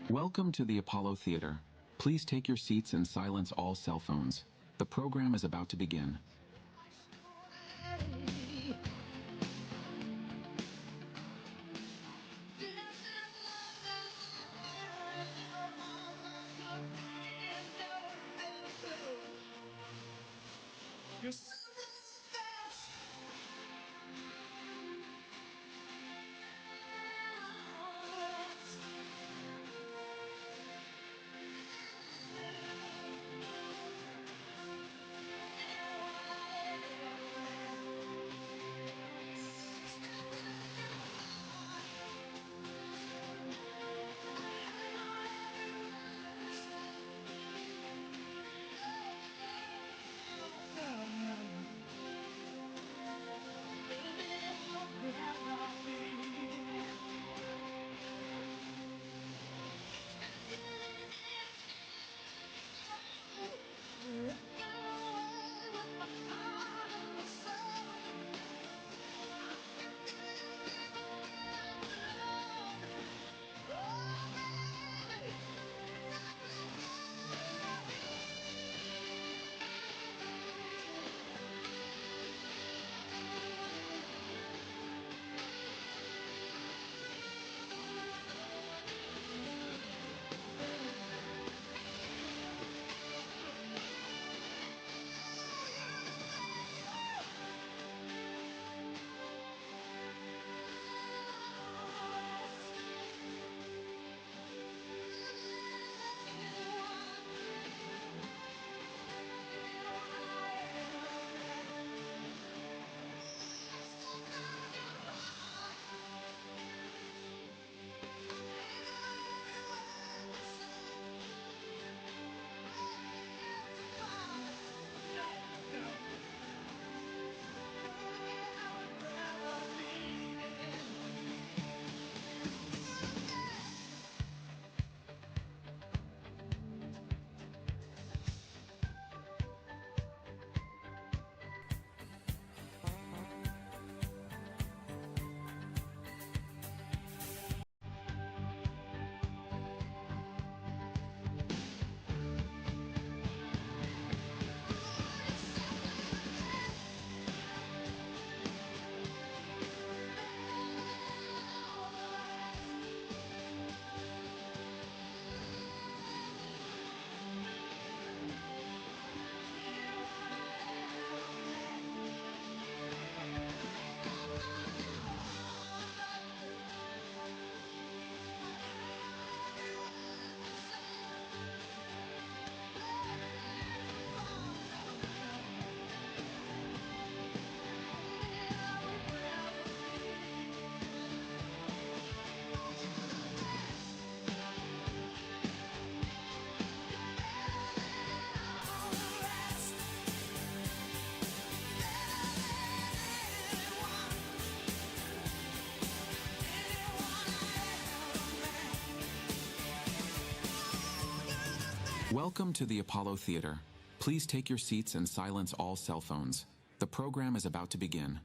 Welcome to the Apollo Theater. Please take your seats and silence all cell phones. The program is about to begin. Welcome to the Apollo Theater. Please take your seats and silence all cell phones. The program is about to begin.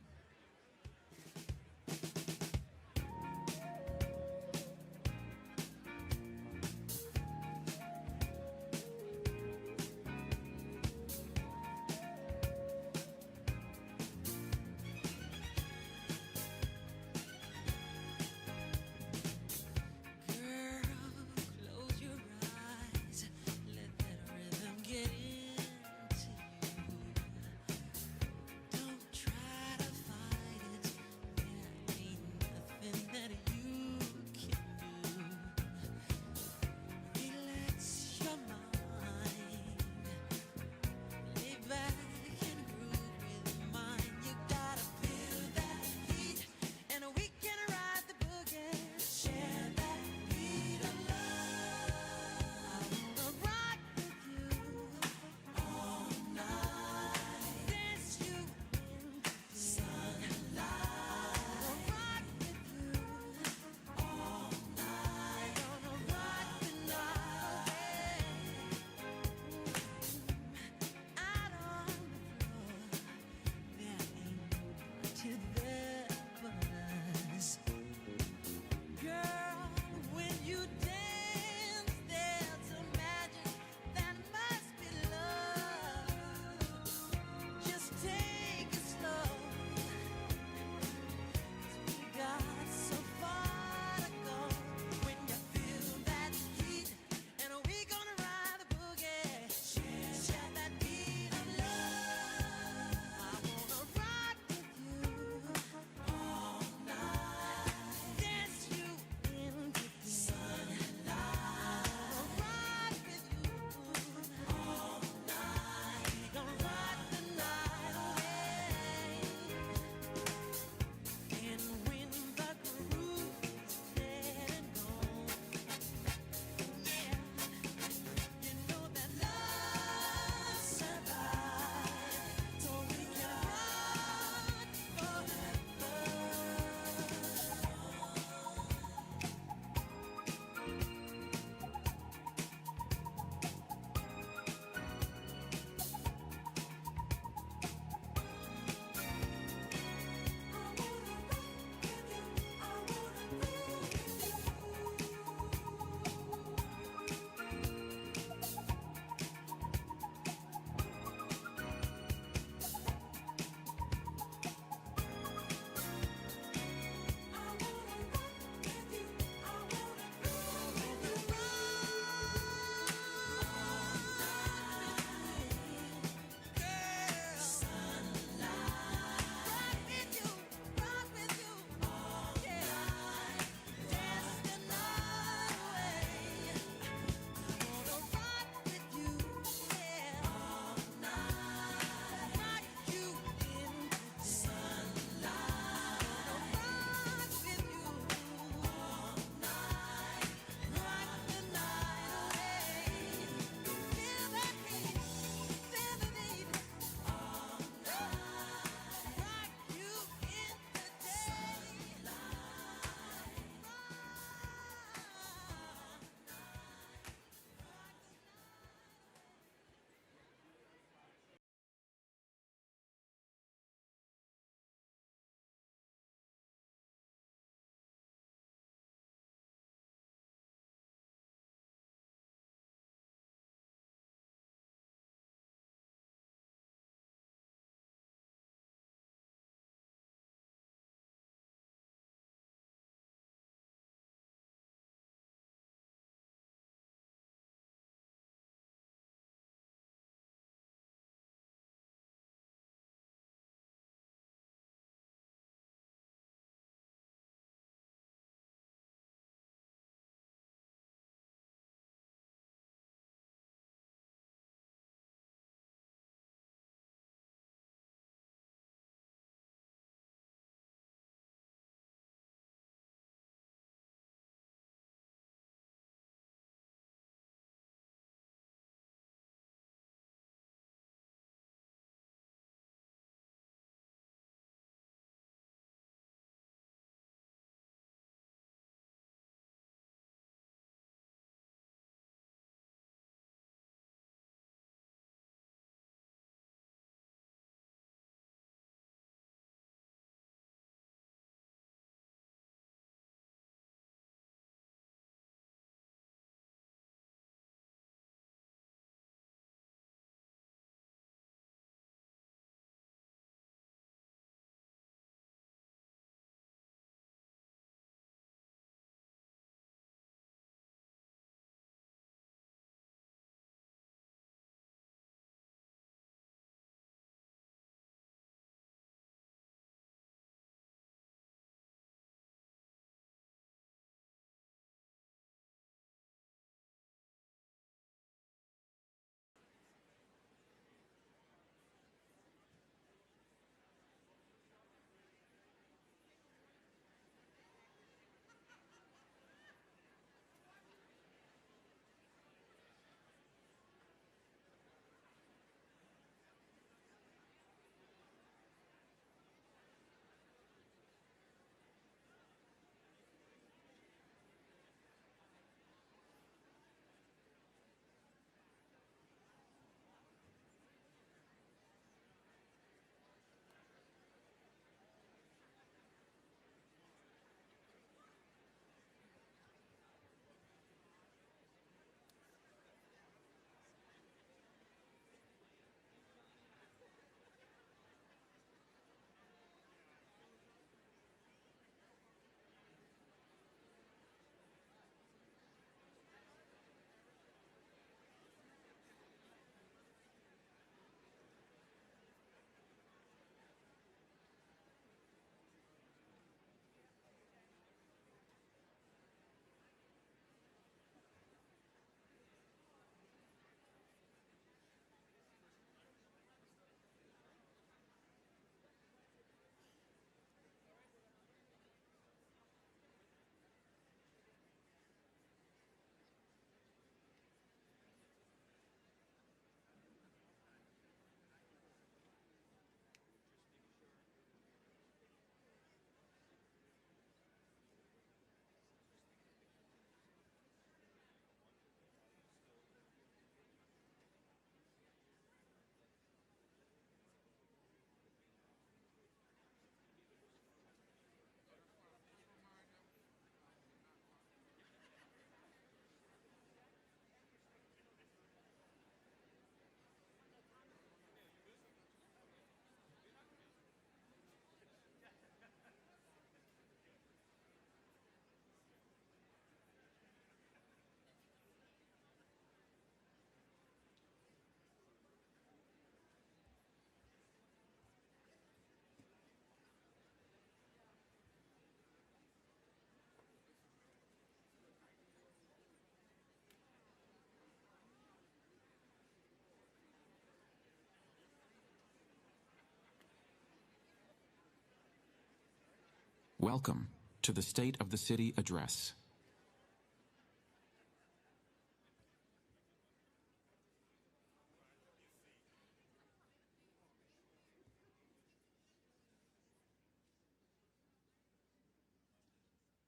Welcome to the State of the City Address.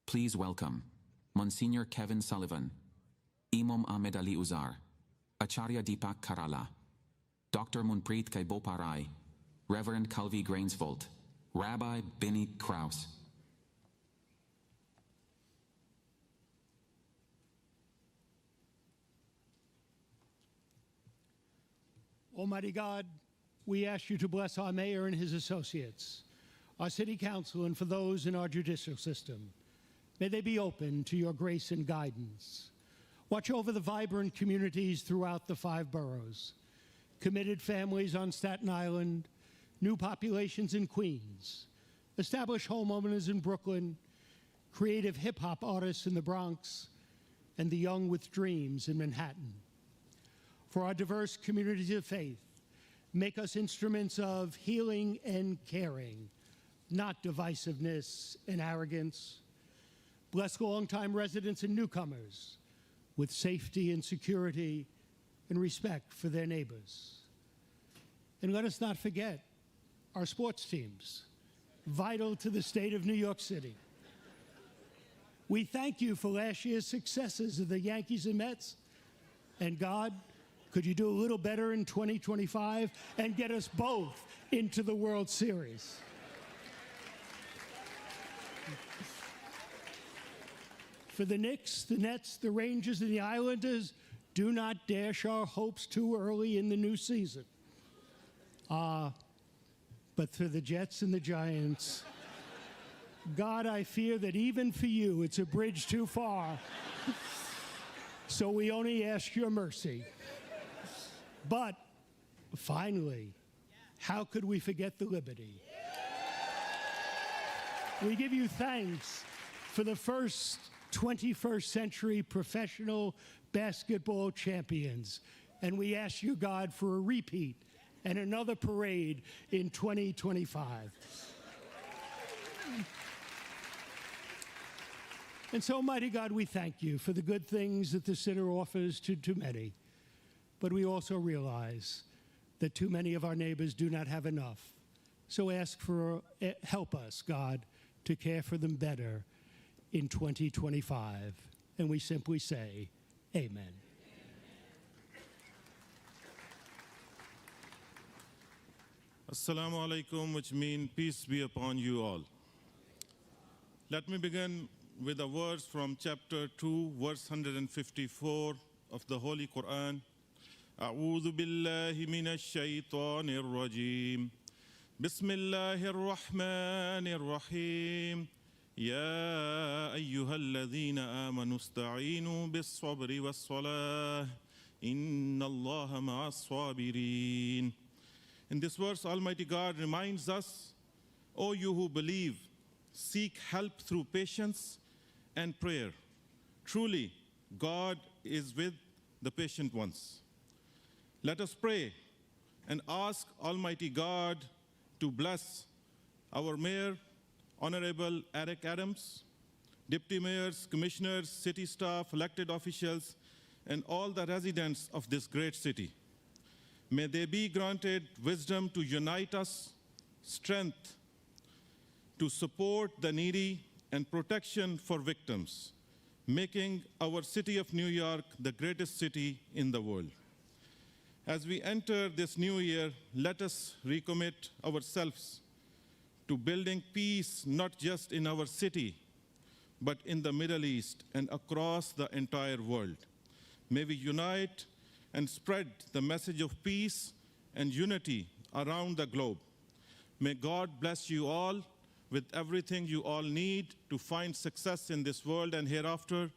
Please welcome Monsignor Kevin Sullivan, Imam Ahmed Ali Uzar, Acharya Deepak Karala, Dr. Munpreet Kaiboparai, Reverend Calvi Grainsvold, Rabbi Benny Krause. Almighty God, we ask you to bless our mayor and his associates, our city council, and for those in our judicial system. May they be open to your grace and guidance. Watch over the vibrant communities throughout the 5 boroughs, committed families on Staten Island, new populations in Queens, established homeowners in Brooklyn, creative hip-hop artists in the Bronx, and the young with dreams in Manhattan. For our diverse communities of faith, make us instruments of healing and caring, not divisiveness and arrogance. Bless longtime residents and newcomers with safety and security and respect for their neighbors. And let us not forget our sports teams, vital to the state of New York City. We thank you for last year's successes of the Yankees and Mets. And God, could you do a little better in 2025 and get us both into the World Series? For the Knicks, the Nets, the Rangers, and the Islanders, do not dash our hopes too early in the new season. But for the Jets and the Giants, God, I fear that even for you, it's a bridge too far. So we only ask your mercy. But finally, how could we forget the Liberty? We give you thanks for the first 21st century professional basketball champions. And we ask you, God, for a repeat and another parade in 2025. And so, mighty God, we thank you for the good things that the sinner offers to too many. But we also realize that too many of our neighbors do not have enough. So help us, God, to care for them better in 2025. And we simply say, amen. Assalamu alaikum, which means peace be upon you all. Let me begin with a verse from chapter 2, verse 154 of the Holy Quran. أعوذ بالله من الشيطان الرجيم بسم الله الرحمن الرحيم يا أيها الذين آمنوا استعينوا بالصبر والصلاة إن الله مع الصابرين. In this verse, Almighty God reminds us, O you who believe, seek help through patience and prayer. Truly, God is with the patient ones. Let us pray and ask Almighty God to bless our Mayor, Honorable Eric Adams, Deputy Mayors, Commissioners, City staff, elected officials, and all the residents of this great city. May they be granted wisdom to unite us, strength to support the needy, and protection for victims, making our city of New York the greatest city in the world. As we enter this new year, let us recommit ourselves to building peace not just in our city, but in the Middle East and across the entire world. May we unite and spread the message of peace and unity around the globe. May God bless you all with everything you all need to find success in this world and hereafter.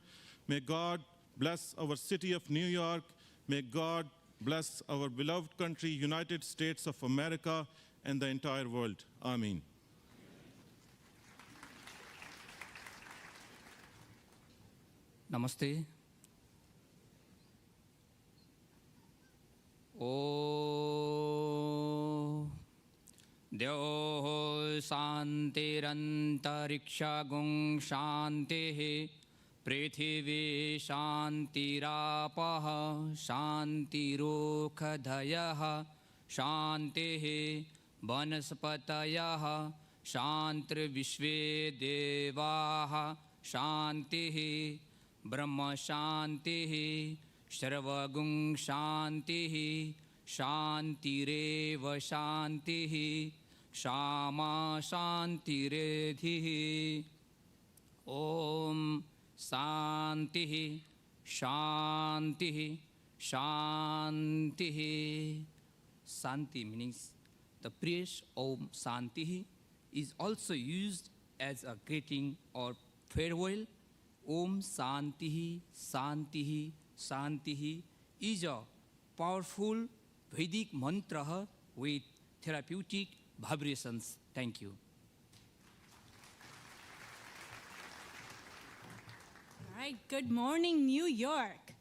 May God bless our city of New York. May God bless our beloved country, United States of America, and the entire world. Amen. Namaste. O Deo शान्तिरन्तरिक्षगुं शान्तिः पृथिवी शान्तिरापः शान्तिरोषधयः शान्तिः वनस्पतयः शान्तिर्विश्वे देवाः शान्तिः ब्रह्मशान्तिः सर्वगुं शान्तिः शान्तिरेव शान्तिः क्षमा शान्तिरेधिः ॐ शान्तिः शान्तिः शान्तिः. Shanti means the phrase Om Shanti is also used as a greeting or farewell. Om Shanti Shanti Shanti is a powerful Vedic mantra with therapeutic vibrations. Thank you. All right, good morning, New York.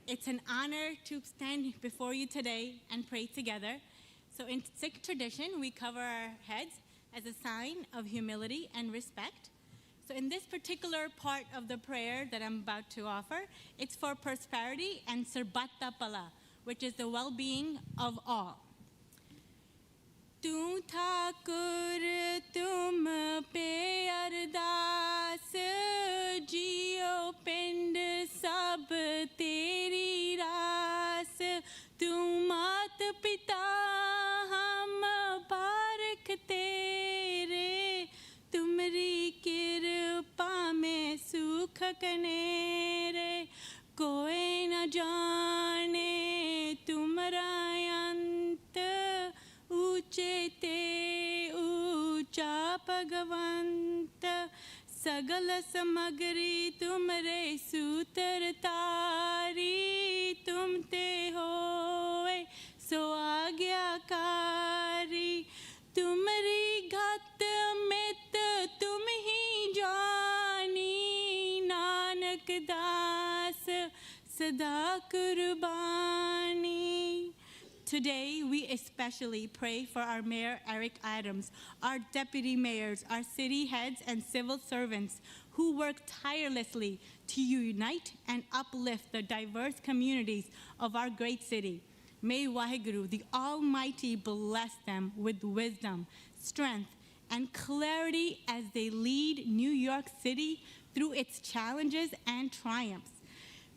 It's an honor to stand before you today and pray together. So in Sikh tradition, we cover our heads as a sign of humility and respect. So in this particular part of the prayer that I'm about to offer, it's for prosperity and Sarbatta Pala, which is the well-being of all. तू ठाकुर तुम पे अरदास जियो पिंड सब तेरी रास तू मात पिता हम बारक तेरे तुमरी कृपा में सुख कनेरे कोई न जाने तुमरा अंत ऊंचे ते ऊंचा भगवंत सगल समगरी तुमरे सूतर तारी तुम ते होए सो आज्ञाकारी तुमरी घत मित तुम ही जानी नानक दास सदा कुर्बानी. Today, we especially pray for our Mayor Eric Adams, our deputy mayors, our city heads, and civil servants who work tirelessly to unite and uplift the diverse communities of our great city. May Waheguru, the Almighty, bless them with wisdom, strength, and clarity as they lead New York City through its challenges and triumphs.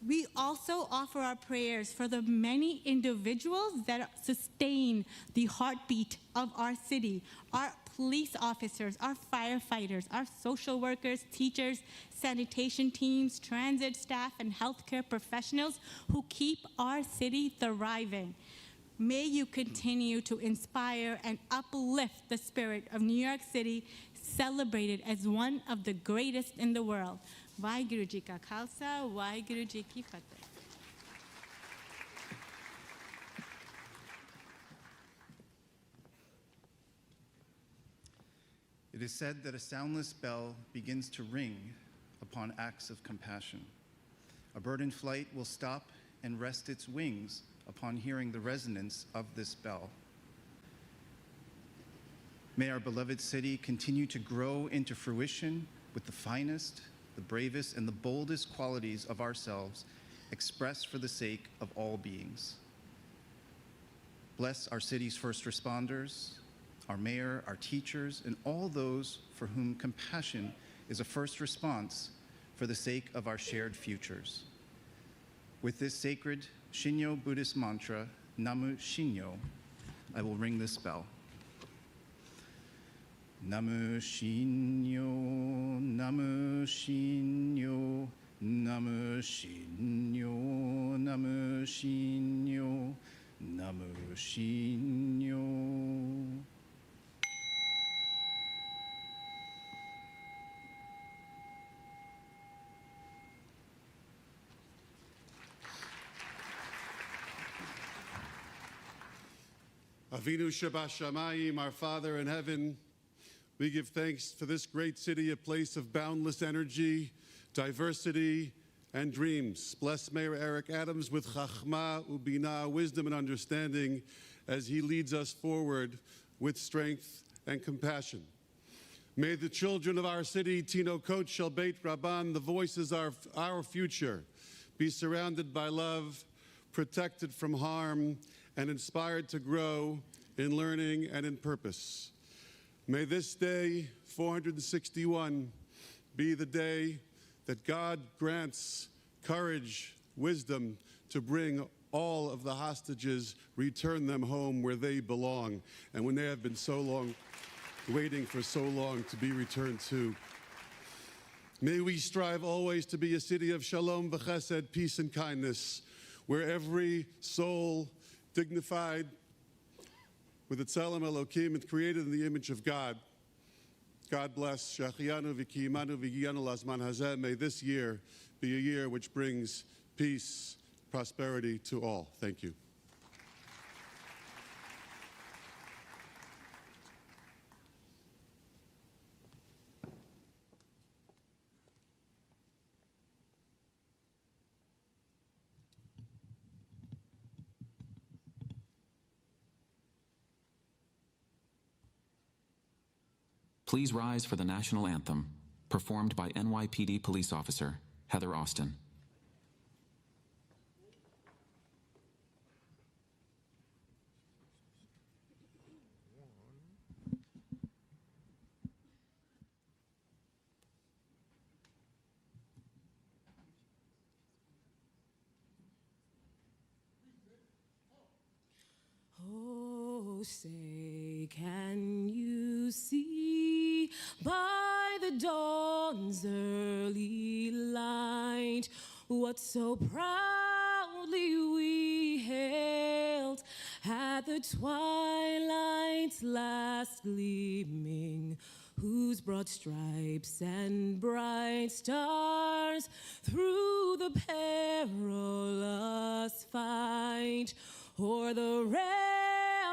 We also offer our prayers for the many individuals that sustain the heartbeat of our city, our police officers, our firefighters, our social workers, teachers, sanitation teams, transit staff, and healthcare professionals who keep our city thriving. May you continue to inspire and uplift the spirit of New York City, celebrated as one of the greatest in the world. Vaheguru Ji Ka Khalsa, Vaheguru Ji Ki Fateh. It is said that a soundless bell begins to ring upon acts of compassion. A bird in flight will stop and rest its wings upon hearing the resonance of this bell. May our beloved city continue to grow into fruition with the finest, the bravest, and the boldest qualities of ourselves expressed for the sake of all beings. Bless our city's first responders, our mayor, our teachers, and all those for whom compassion is a first response for the sake of our shared futures. With this sacred Shinyo Buddhist mantra, Namu Shinyo, I will ring this bell. Namu Shinyo, Namu Shinyo, Namu Shinyo, Namu Shinyo, Namu Shinyo. Avinu Shabashamayim, our Father in heaven, we give thanks for this great city, a place of boundless energy, diversity, and dreams. Bless Mayor Eric Adams with chachma, ubina, wisdom, and understanding as he leads us forward with strength and compassion. May the children of our city, Tino Coach, Shel Beit Rabban, the voices of our future, be surrounded by love, protected from harm, and inspired to grow in learning and in purpose. May this day, 461, be the day that God grants courage, wisdom to bring all of the hostages, return them home where they belong, and when they have been so long, waiting for so long to be returned to. May we strive always to be a city of shalom v'chesed, peace and kindness, where every soul dignified with the Tzelem Elokim and created in the image of God. God bless. Shachianu v'kiyimanu v'giyanu lazman hazeh. May this year be a year which brings peace, prosperity to all. Thank you. Please rise for the national anthem, performed by NYPD police officer Heather Austin. Oh, say, can you see by the dawn's early light what so proudly we hailed at the twilight's last gleaming, whose broad stripes and bright stars through the perilous fight o'er the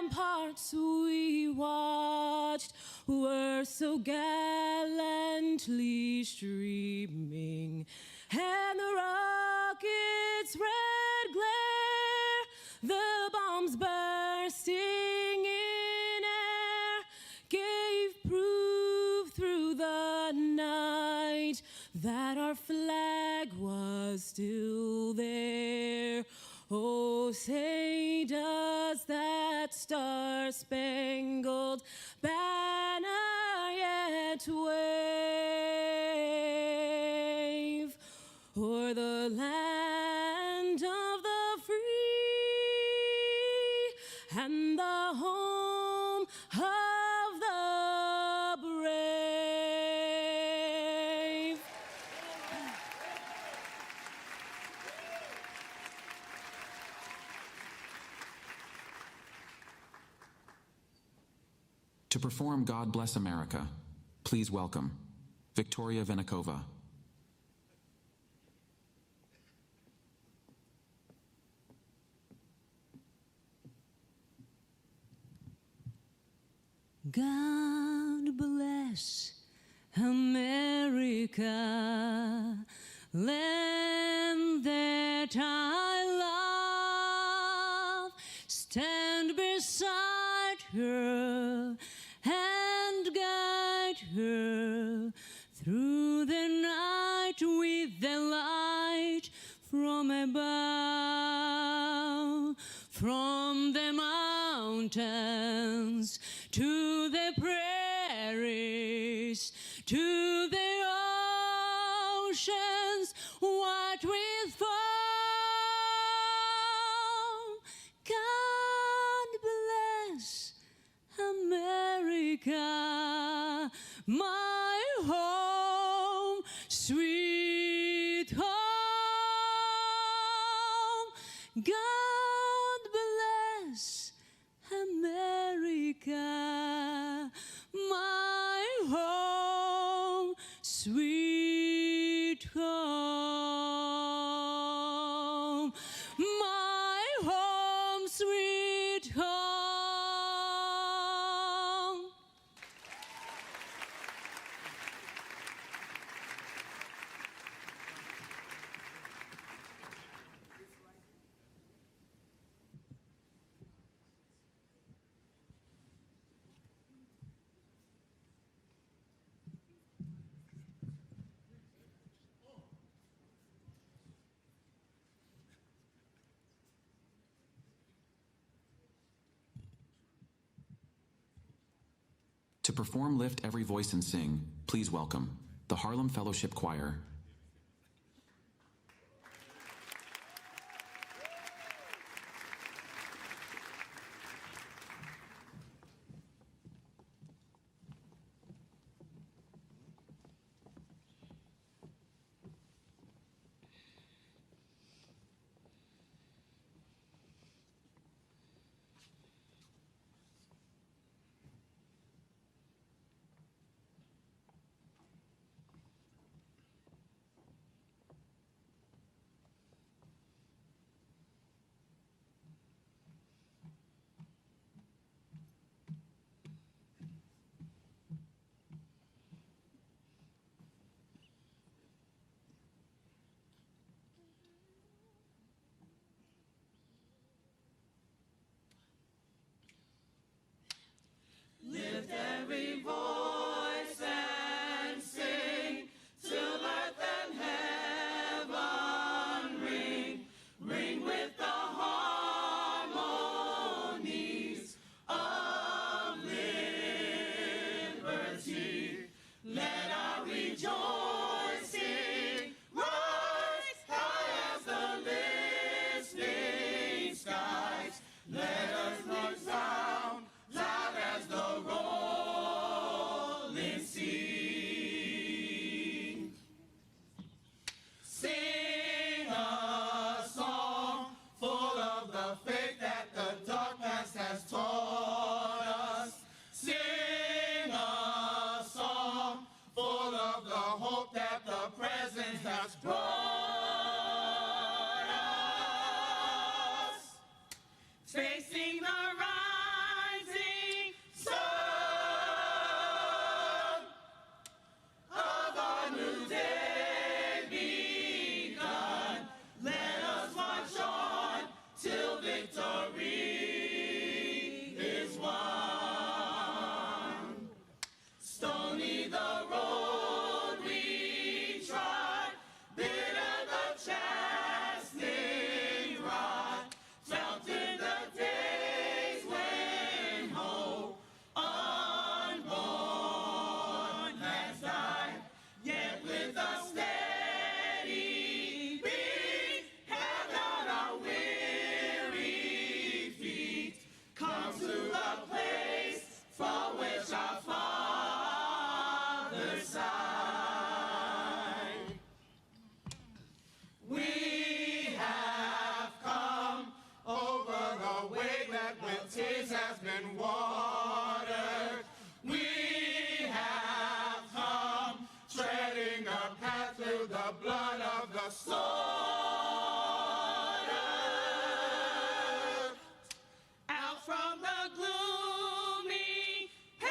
ramparts we watched were so gallantly streaming, and the rockets' red glare, the bombs bursting in air, gave proof through the night that our flag was still there. Oh, say, does that star-spangled banner yet wave o'er the land of the free and the home of the brave? To perform God Bless America, please welcome Victoria Venikova. God bless America, land that I love. Stand beside her and guide her through the night with the light from above, from the mountains to the prairies, to the oceans white with foam. God bless America, my home, sweet home. God bless America, my home, sweet home. My home, sweet home. To perform Lift Every Voice and Sing, please welcome the Harlem Fellowship Choir. Lift every voice and sing till earth and heaven ring. Ring with the harmonies of liberty. Let our rejoicing rise high as the listening skies. Let us resound loud as the rolling sea. Sing a song full of the faith that the dark past has taught us. Sing a song full of the hope that the present has brought us. Facing the rising sun of our new day begun. Let us march on till victory is won. Stony the road we trod, bitter the chastening rod, felt in the days when hope unborn has died. Yet with a steady beat, held out our weary feet, come to the place from which our fathers sighed. We have come over the way that with tears has been watered. We have come treading a path through the blood of the slaughtered. Out from the gloomy past,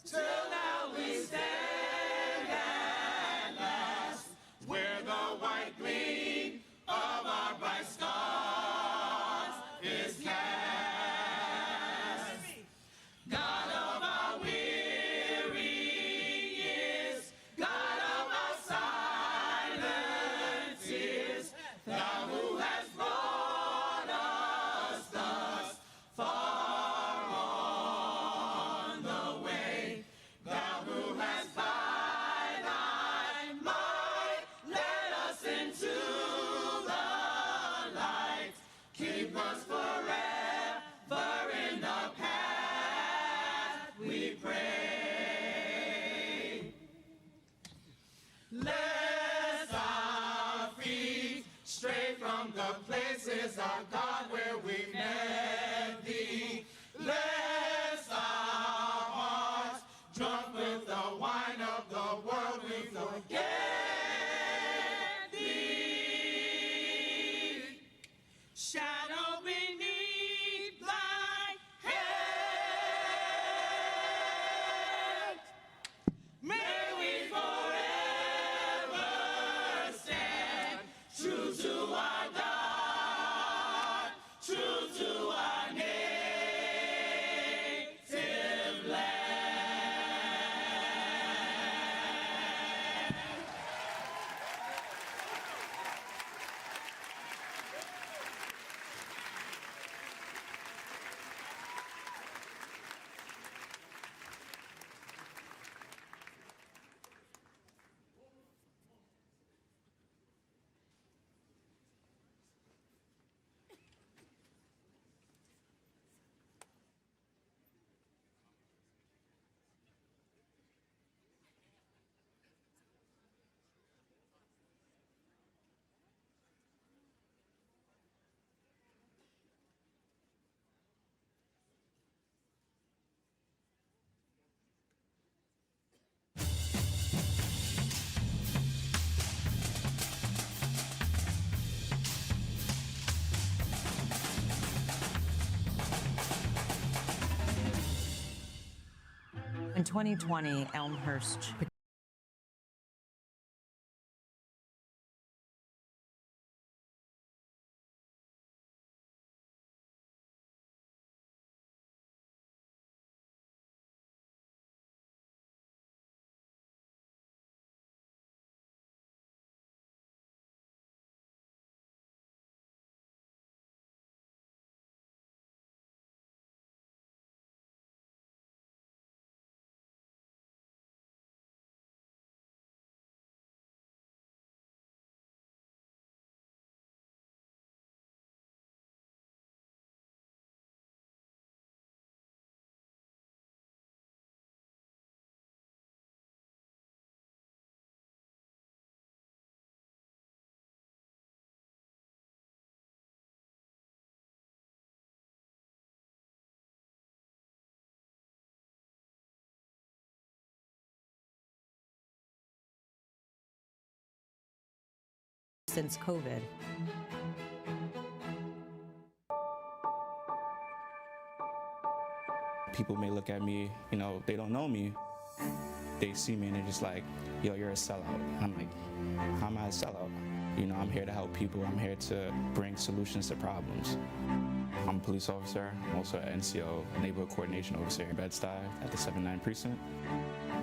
till now we stand at last, where the white gleam of our bright stars is cast. God of our weary years, God of our silent tears, thou who hast brought us thus far on the way, thou who hast by thy might led us into the light. Keep us forever in the path we pray. Lest our feet stray from the places, our God, where we met thee. Lest our hearts, drunk with the wine of the world, we forget thee. Shadow beneath thy hand, may we forever stand true to our God, true In 2020, Elmhurst since COVID. People may look at me, they don't know me. They see me and they're just like, yo, you're a sellout. And I'm like, how am I a sellout? I'm here to help people. I'm here to bring solutions to problems. I'm a police officer. I'm also an NCO, Neighborhood Coordination Officer in Bed-Stuy at the 7-9 precinct.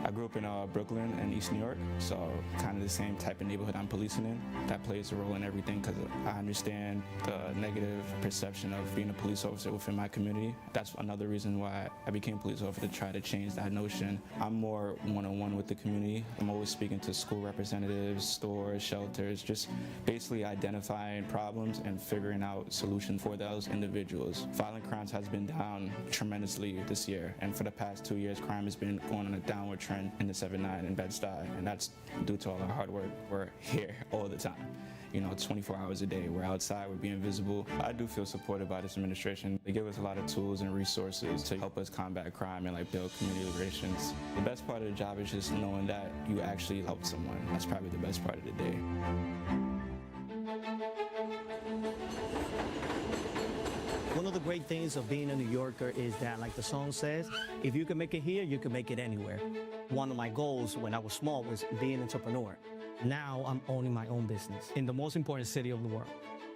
I grew up in Brooklyn and East New York, so kind of the same type of neighborhood I'm policing in. That plays a role in everything because I understand the negative perception of being a police officer within my community. That's another reason why I became a police officer, to try to change that notion. I'm more one-on-one with the community. I'm always speaking to school representatives, stores, shelters, just basically identifying problems and figuring out solutions for those individuals. Violent crimes has been down tremendously this year, and for the past 2 years, crime has bbeen going on a downward trend in the 7-9 in Bed-Stuy, and that's due to all our hard work. We're here all the time, 24 hours a day. We're outside, we're being visible. I do feel supported by this administration. They give us a lot of tools and resources to help us combat crime and build community relations. The best part of the job is just knowing that you actually helped someone. That's probably the best part of the day. One of the great things of being a New Yorker is that, like the song says, if you can make it here, you can make it anywhere. One of my goals when I was small was being an entrepreneur. Now I'm owning my own business in the most important city of the world.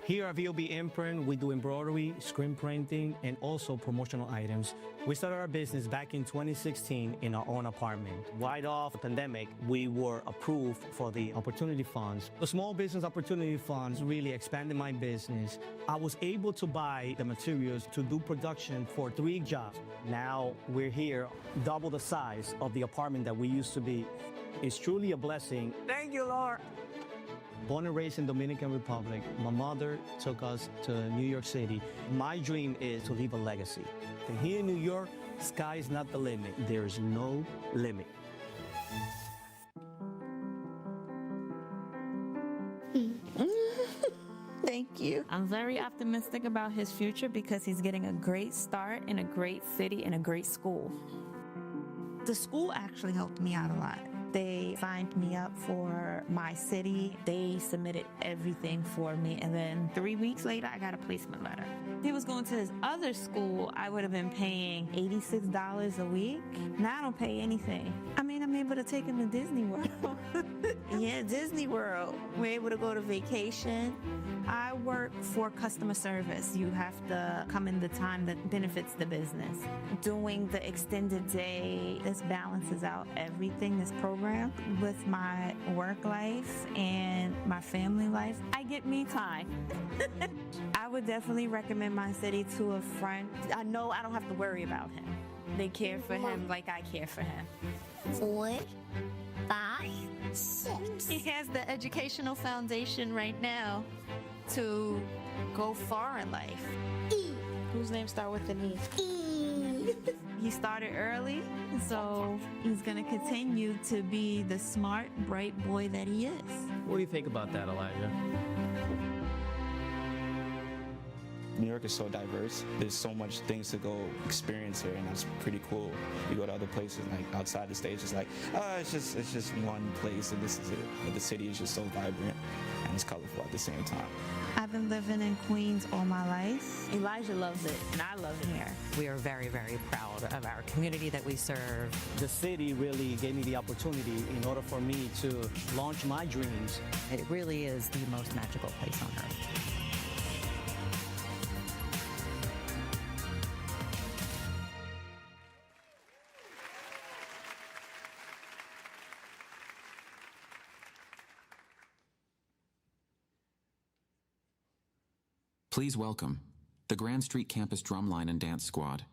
Here at VOB Imprint, we do embroidery, screen printing, and also promotional items. We started our business back in 2016 in our own apartment. Right off the pandemic, we were approved for the opportunity funds. The small business opportunity funds really expanded my business. I was able to buy the materials to do production for 3 jobs. Now we're here, double the size of the apartment that we used to be. It's truly a blessing. Thank you, Lord. Born and raised in Dominican Republic, my mother took us to New York City. My dream is to leave a legacy. And here in New York, sky is not the limit. There is no limit. Thank you. I'm very optimistic about his future because he's getting a great start in a great city and a great school. The school actually helped me out a lot. They signed me up for my city. They submitted everything for me. And then 3 weeks later, I got a placement letter. If he was going to his other school, I would have been paying $86 a week. Now I don't pay anything. I'm able to take him to Disney World. Yeah, Disney World. We're able to go to vacation. I work for customer service. You have to come in the time that benefits the business. Doing the extended day, this balances out everything, this program, with my work life and my family life. I get me time. I would definitely recommend my city to a friend. I know I don't have to worry about him. They care for him like I care for him. 4, 5, 6. He has the educational foundation right now to go far in life. E. Whose name start with an E? E. He started early, so he's going to continue to be the smart, bright boy that he is. What do you think about that, Elijah? New York is so diverse. There's so much things to go experience here, and that's pretty cool. You go to other places, like outside the States, it's like, it's just one place, and this is it. But the city is just so vibrant, and it's colorful at the same time. I've been living in Queens all my life. Elijah loves it, and I love it here. We are very, very proud of our community that we serve. The city really gave me the opportunity in order for me to launch my dreams. It really is the most magical place on earth. Please welcome the Grand Street Campus Drumline and Dance Squad.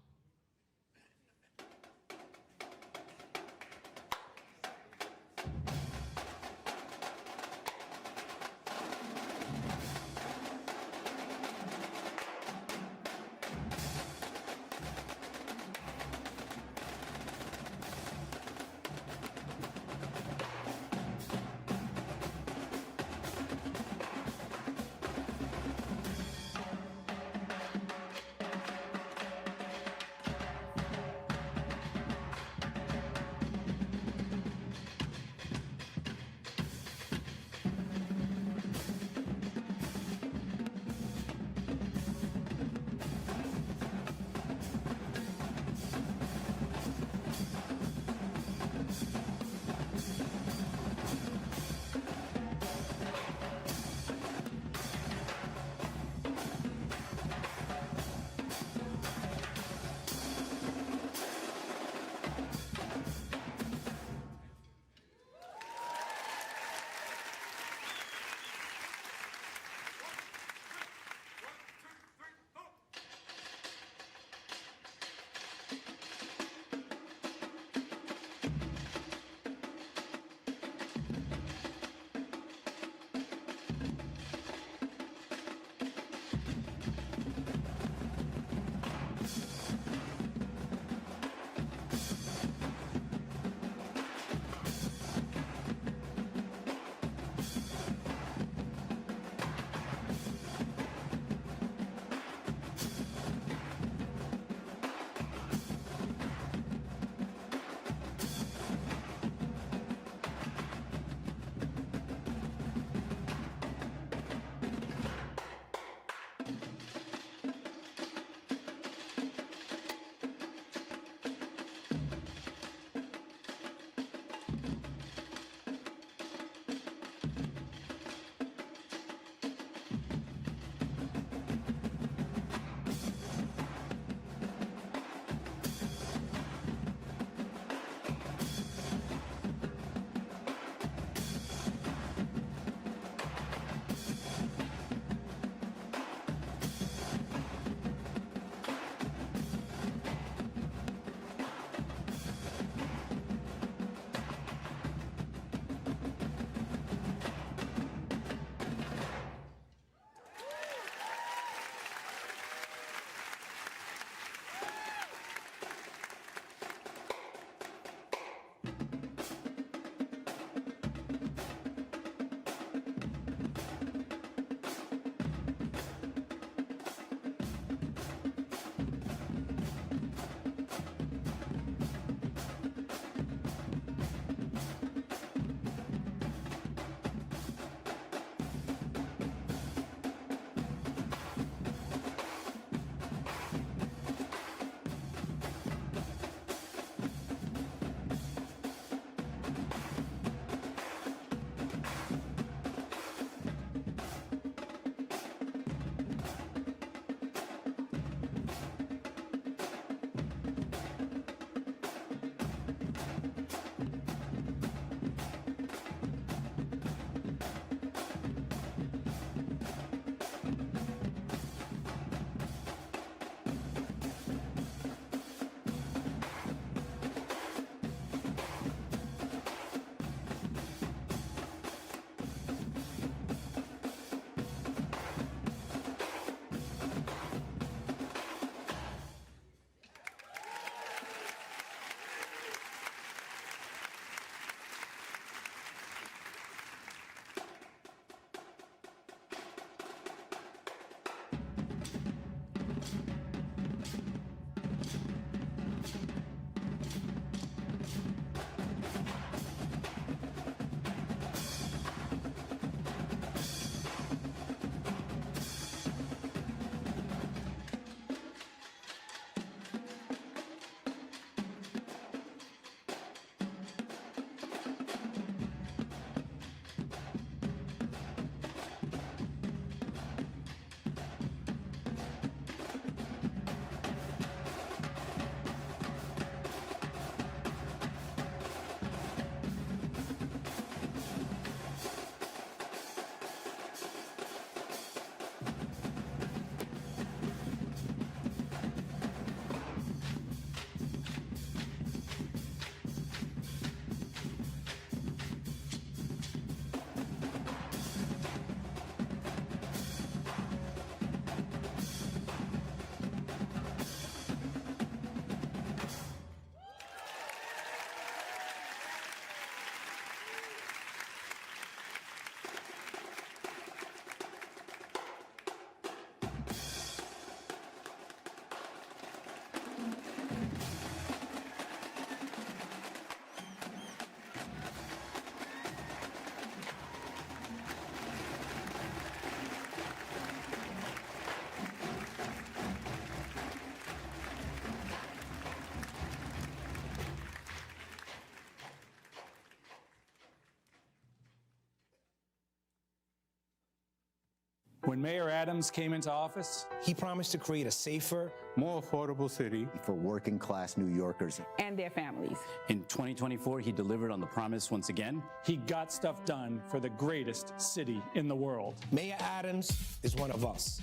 When Mayor Adams came into office, he promised to create a safer, more affordable city for working class New Yorkers and their families. In 2024, he delivered on the promise once again. He got stuff done for the greatest city in the world. Mayor Adams is one of us,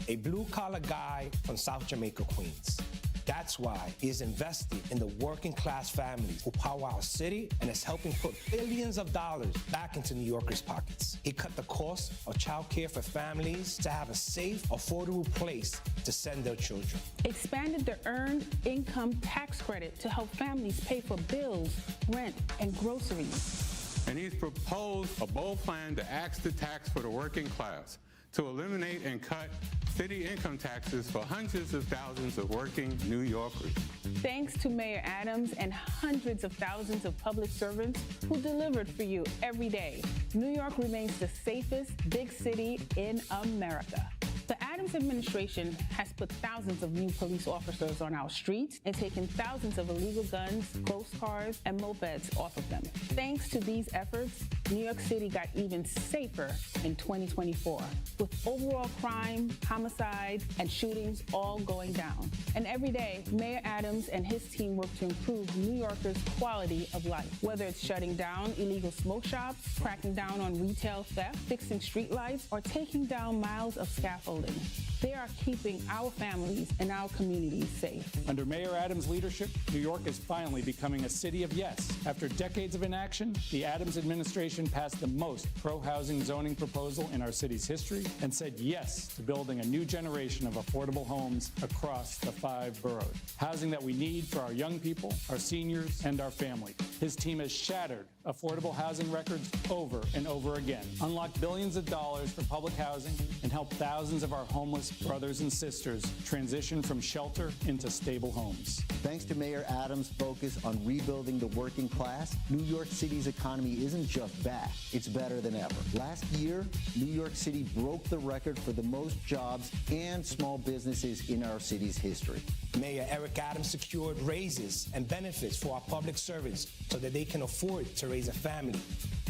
a blue-collar guy from South Jamaica, Queens. That's why he is investing in the working class families who power our city and is helping put billions of dollars back into New Yorkers' pockets. He cut the cost of childcare for families to have a safe, affordable place to send their children. Expanded the Earned Income Tax Credit to help families pay for bills, rent, and groceries. And he's proposed a bold plan to axe the tax for the working class, to eliminate and cut city income taxes for hundreds of thousands of working New Yorkers. Thanks to Mayor Adams and hundreds of thousands of public servants who delivered for you every day, New York remains the safest big city in America. The Adams administration has put thousands of new police officers on our streets and taken thousands of illegal guns, ghost cars, and mopeds off of them. Thanks to these efforts, New York City got even safer in 2024, with overall crime, homicide, and shootings all going down. And every day, Mayor Adams and his team work to improve New Yorkers' quality of life, whether it's shutting down illegal smoke shops, cracking down on retail theft, fixing streetlights, or taking down miles of scaffolding. They are keeping our families and our communities safe. Under Mayor Adams' leadership, New York is finally becoming a city of yes. After decades of inaction, the Adams administration passed the most pro-housing zoning proposal in our city's history and said yes to building a new generation of affordable homes across the 5 boroughs. Housing that we need for our young people, our seniors, and our families. His team has shattered affordable housing records over and over again, unlocked billions of dollars for public housing, and helped thousands of our homeless brothers and sisters transition from shelter into stable homes. Thanks to Mayor Adams' focus on rebuilding the working class, New York City's economy isn't just back, it's better than ever. Last year, New York City broke the record for the most jobs and small businesses in our city's history. Mayor Eric Adams secured raises and benefits for our public servants so that they can afford to raise a family.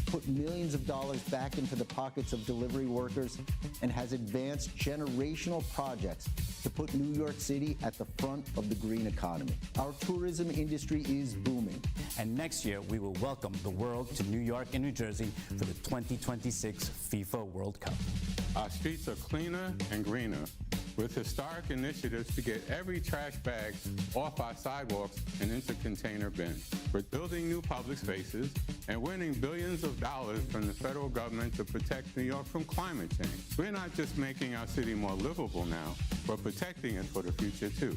Put millions of dollars back into the pockets of delivery workers and has advanced generational projects to put New York City at the front of the green economy. Our tourism industry is booming. And next year, we will welcome the world to New York and New Jersey for the 2026 FIFA World Cup. Our streets are cleaner and greener, with historic initiatives to get every trash bag off our sidewalks and into container bins. We're building new public spaces and winning billions of dollars from the federal government to protect New York from climate change. We're not just making our city more livable now, we're protecting it for the future too.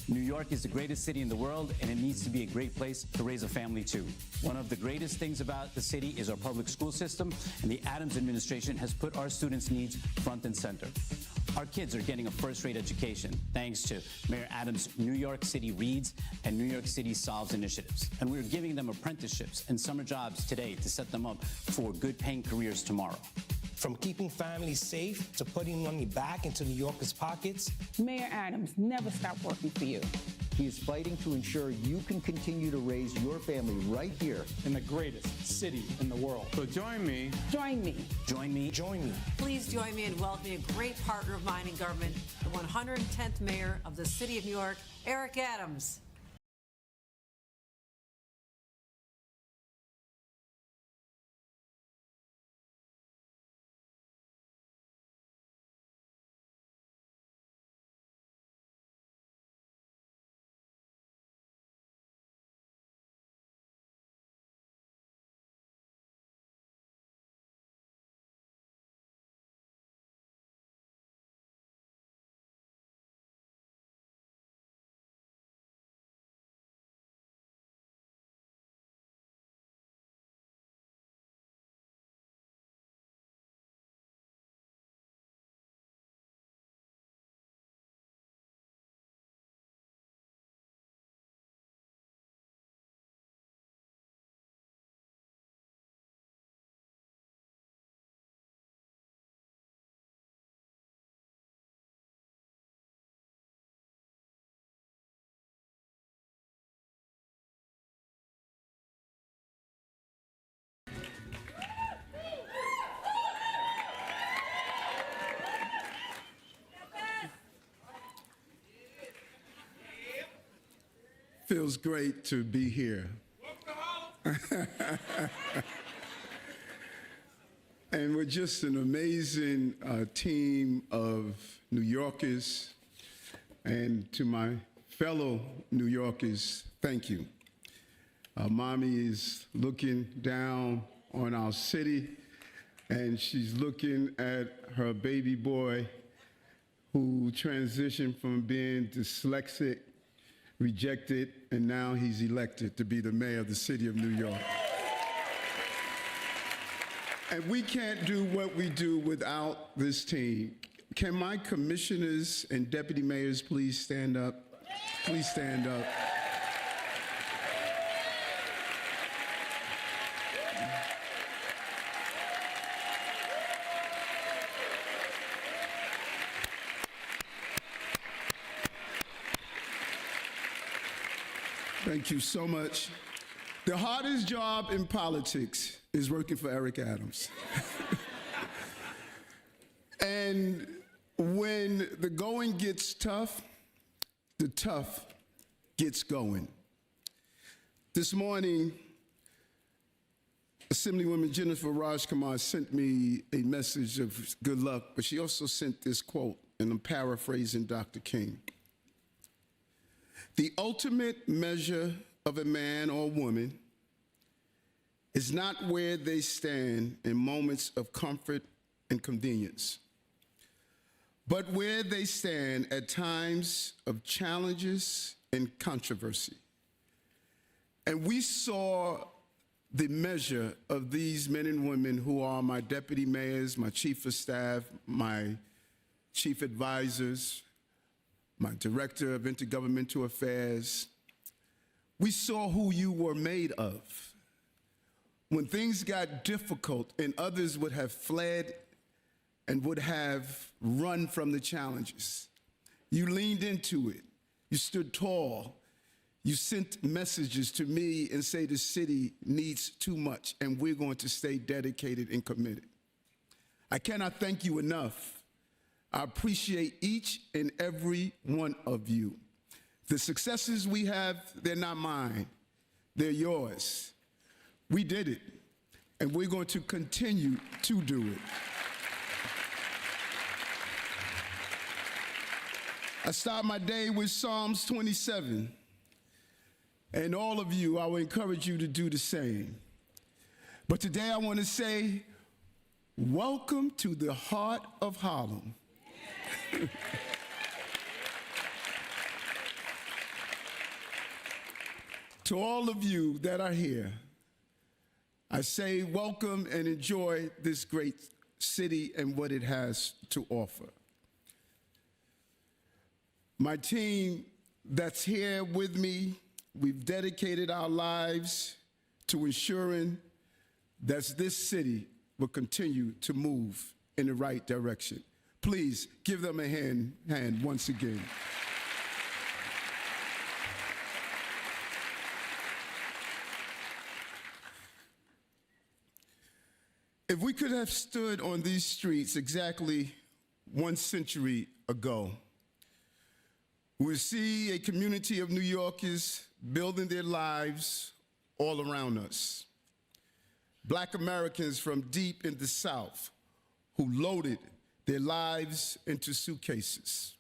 New York is the greatest city in the world, and it needs to be a great place to raise a family, too. One of the greatest things about the city is our public school system, and the Adams administration has put our students' needs front and center. Our kids are getting a first-rate education thanks to Mayor Adams' New York City Reads and New York City Solves initiatives. And we're giving them apprenticeships and summer jobs today to set them up for good-paying careers tomorrow. From keeping families safe to putting money back into New Yorkers' pockets, Mayor Adams never stopped working for you. He is fighting to ensure you can continue to raise your family right here in the greatest city in the world. So join me. Join me. Join me. Join me. Please join me in welcoming a great partner of mine in government, the 110th Mayor of the City of New York, Eric Adams. Feels great to be here. And we're just an amazing team of New Yorkers. And to my fellow New Yorkers, thank you. Mommy is looking down on our city, and she's looking at her baby boy who transitioned from being dyslexic, rejected, and now he's elected to be the mayor of the city of New York. And we can't do what we do without this team. Can my commissioners and deputy mayors please stand up? Please stand up. Thank you so much. The hardest job in politics is working for Eric Adams. And when the going gets tough, the tough gets going. This morning, Assemblywoman Jennifer Rajkumar sent me a message of good luck, but she also sent this quote, and I'm paraphrasing Dr. King. The ultimate measure of a man or woman is not where they stand in moments of comfort and convenience, but where they stand at times of challenges and controversy. And we saw the measure of these men and women who are my deputy mayors, my chief of staff, my chief advisors, my director of intergovernmental affairs. We saw who you were made of. When things got difficult and others would have fled and would have run from the challenges, you leaned into it. You stood tall. You sent messages to me and say the city needs too much, and we're going to stay dedicated and committed. I cannot thank you enough. I appreciate each and every one of you. The successes we have, they're not mine. They're yours. We did it, and we're going to continue to do it. I start my day with Psalms 27, and all of you, I will encourage you to do the same. But today I want to say, welcome to the heart of Harlem. To all of you that are here, I say welcome and enjoy this great city and what it has to offer. My team that's here with me, we've dedicated our lives to ensuring that this city will continue to move in the right direction. Please give them a hand once again. If we could have stood on these streets exactly 1 century ago, we would see a community of New Yorkers building their lives all around us. Black Americans from deep in the South who loaded their lives into suitcases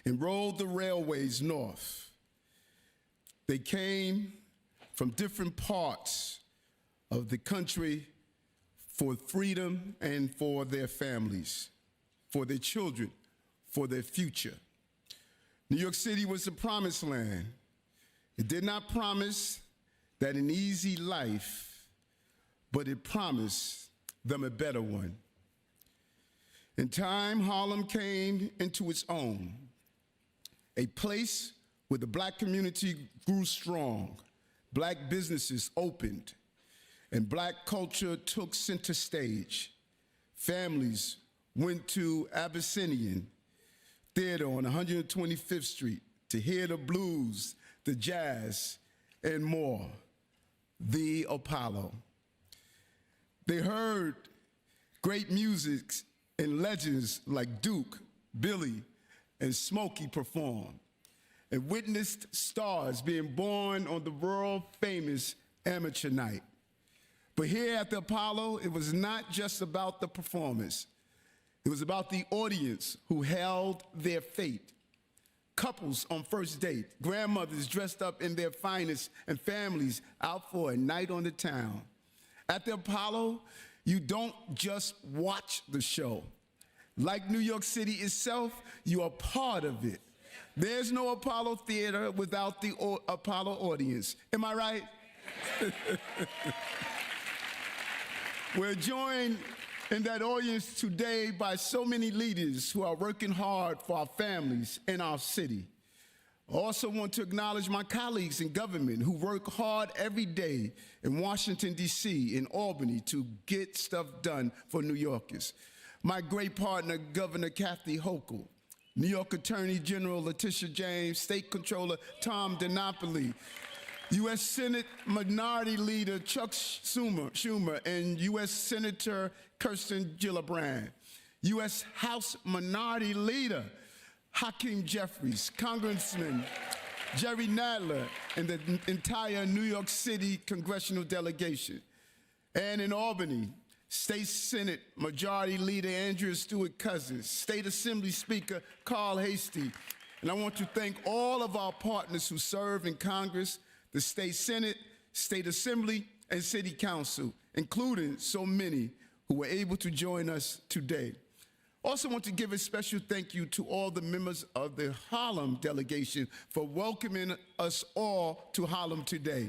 and rode the railways north. They came from different parts of the country for freedom and for their families, for their children, for their future. New York City was the promised land. It did not promise that an easy life, but it promised them a better one. In time, Harlem came into its own, a place where the Black community grew strong, Black businesses opened, and Black culture took center stage. Families went to Abyssinian Theater on 125th Street to hear the blues, the jazz, and more. The Apollo. They heard great music and legends like Duke, Billy, and Smokey perform. and witnessed stars being born on the world-famous amateur night. But here at the Apollo, it was not just about the performance. It was about the audience who held their fate. Couples on first date, grandmothers dressed up in their finest, and families out for a night on the town. At the Apollo, you don't just watch the show. Like New York City itself, you are part of it. There's no Apollo Theater without the Apollo audience. Am I right? We're joined in that audience today by so many leaders who are working hard for our families and our city. I also want to acknowledge my colleagues in government who work hard every day in Washington, D.C., in Albany to get stuff done for New Yorkers. My great partner, Governor Kathy Hochul, New York Attorney General Letitia James, State Controller Tom DiNapoli, U.S. Senate Minority Leader Chuck Schumer, and U.S. Senator Kirsten Gillibrand, U.S. House Minority Leader Hakeem Jeffries, Congressman Jerry Nadler, and the entire New York City congressional delegation. And in Albany, State Senate Majority Leader Andrea Stewart-Cousins, State Assembly Speaker Carl Hastie, and I want to thank all of our partners who serve in Congress, the State Senate, State Assembly, and City Council, including so many who were able to join us today. Also want to give a special thank you to all the members of the Harlem delegation for welcoming us all to Harlem today.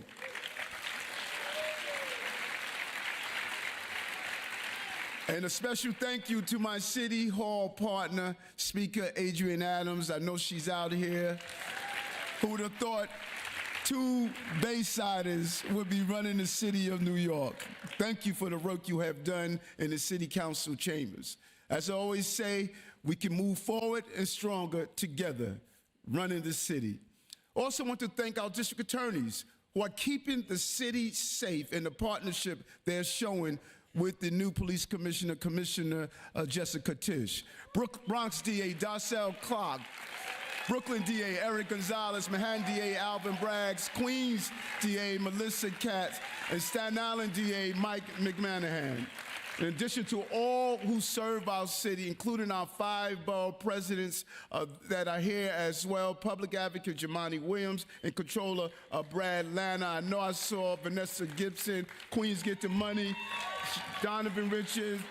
And a special thank you to my City Hall partner, Speaker Adrienne Adams. I know she's out here. Who would have thought two Baysiders would be running the city of New York? Thank you for the work you have done in the City Council chambers. As I always say, we can move forward and stronger together, running the city. Also want to thank our district attorneys who are keeping the city safe in the partnership they're showing with the new police commissioner, Commissioner Jessica Tisch. Bronx DA Darcel Clark, Brooklyn DA Eric Gonzalez, Manhattan DA Alvin Braggs, Queens DA Melissa Katz, and Staten Island DA Mike McManahan. In addition to all who serve our city, including our 5 borough presidents that are here as well, Public Advocate Jamani Williams and Controller Brad Lana. I know I saw Vanessa Gibson, Queens Get the Money, Donovan Richards,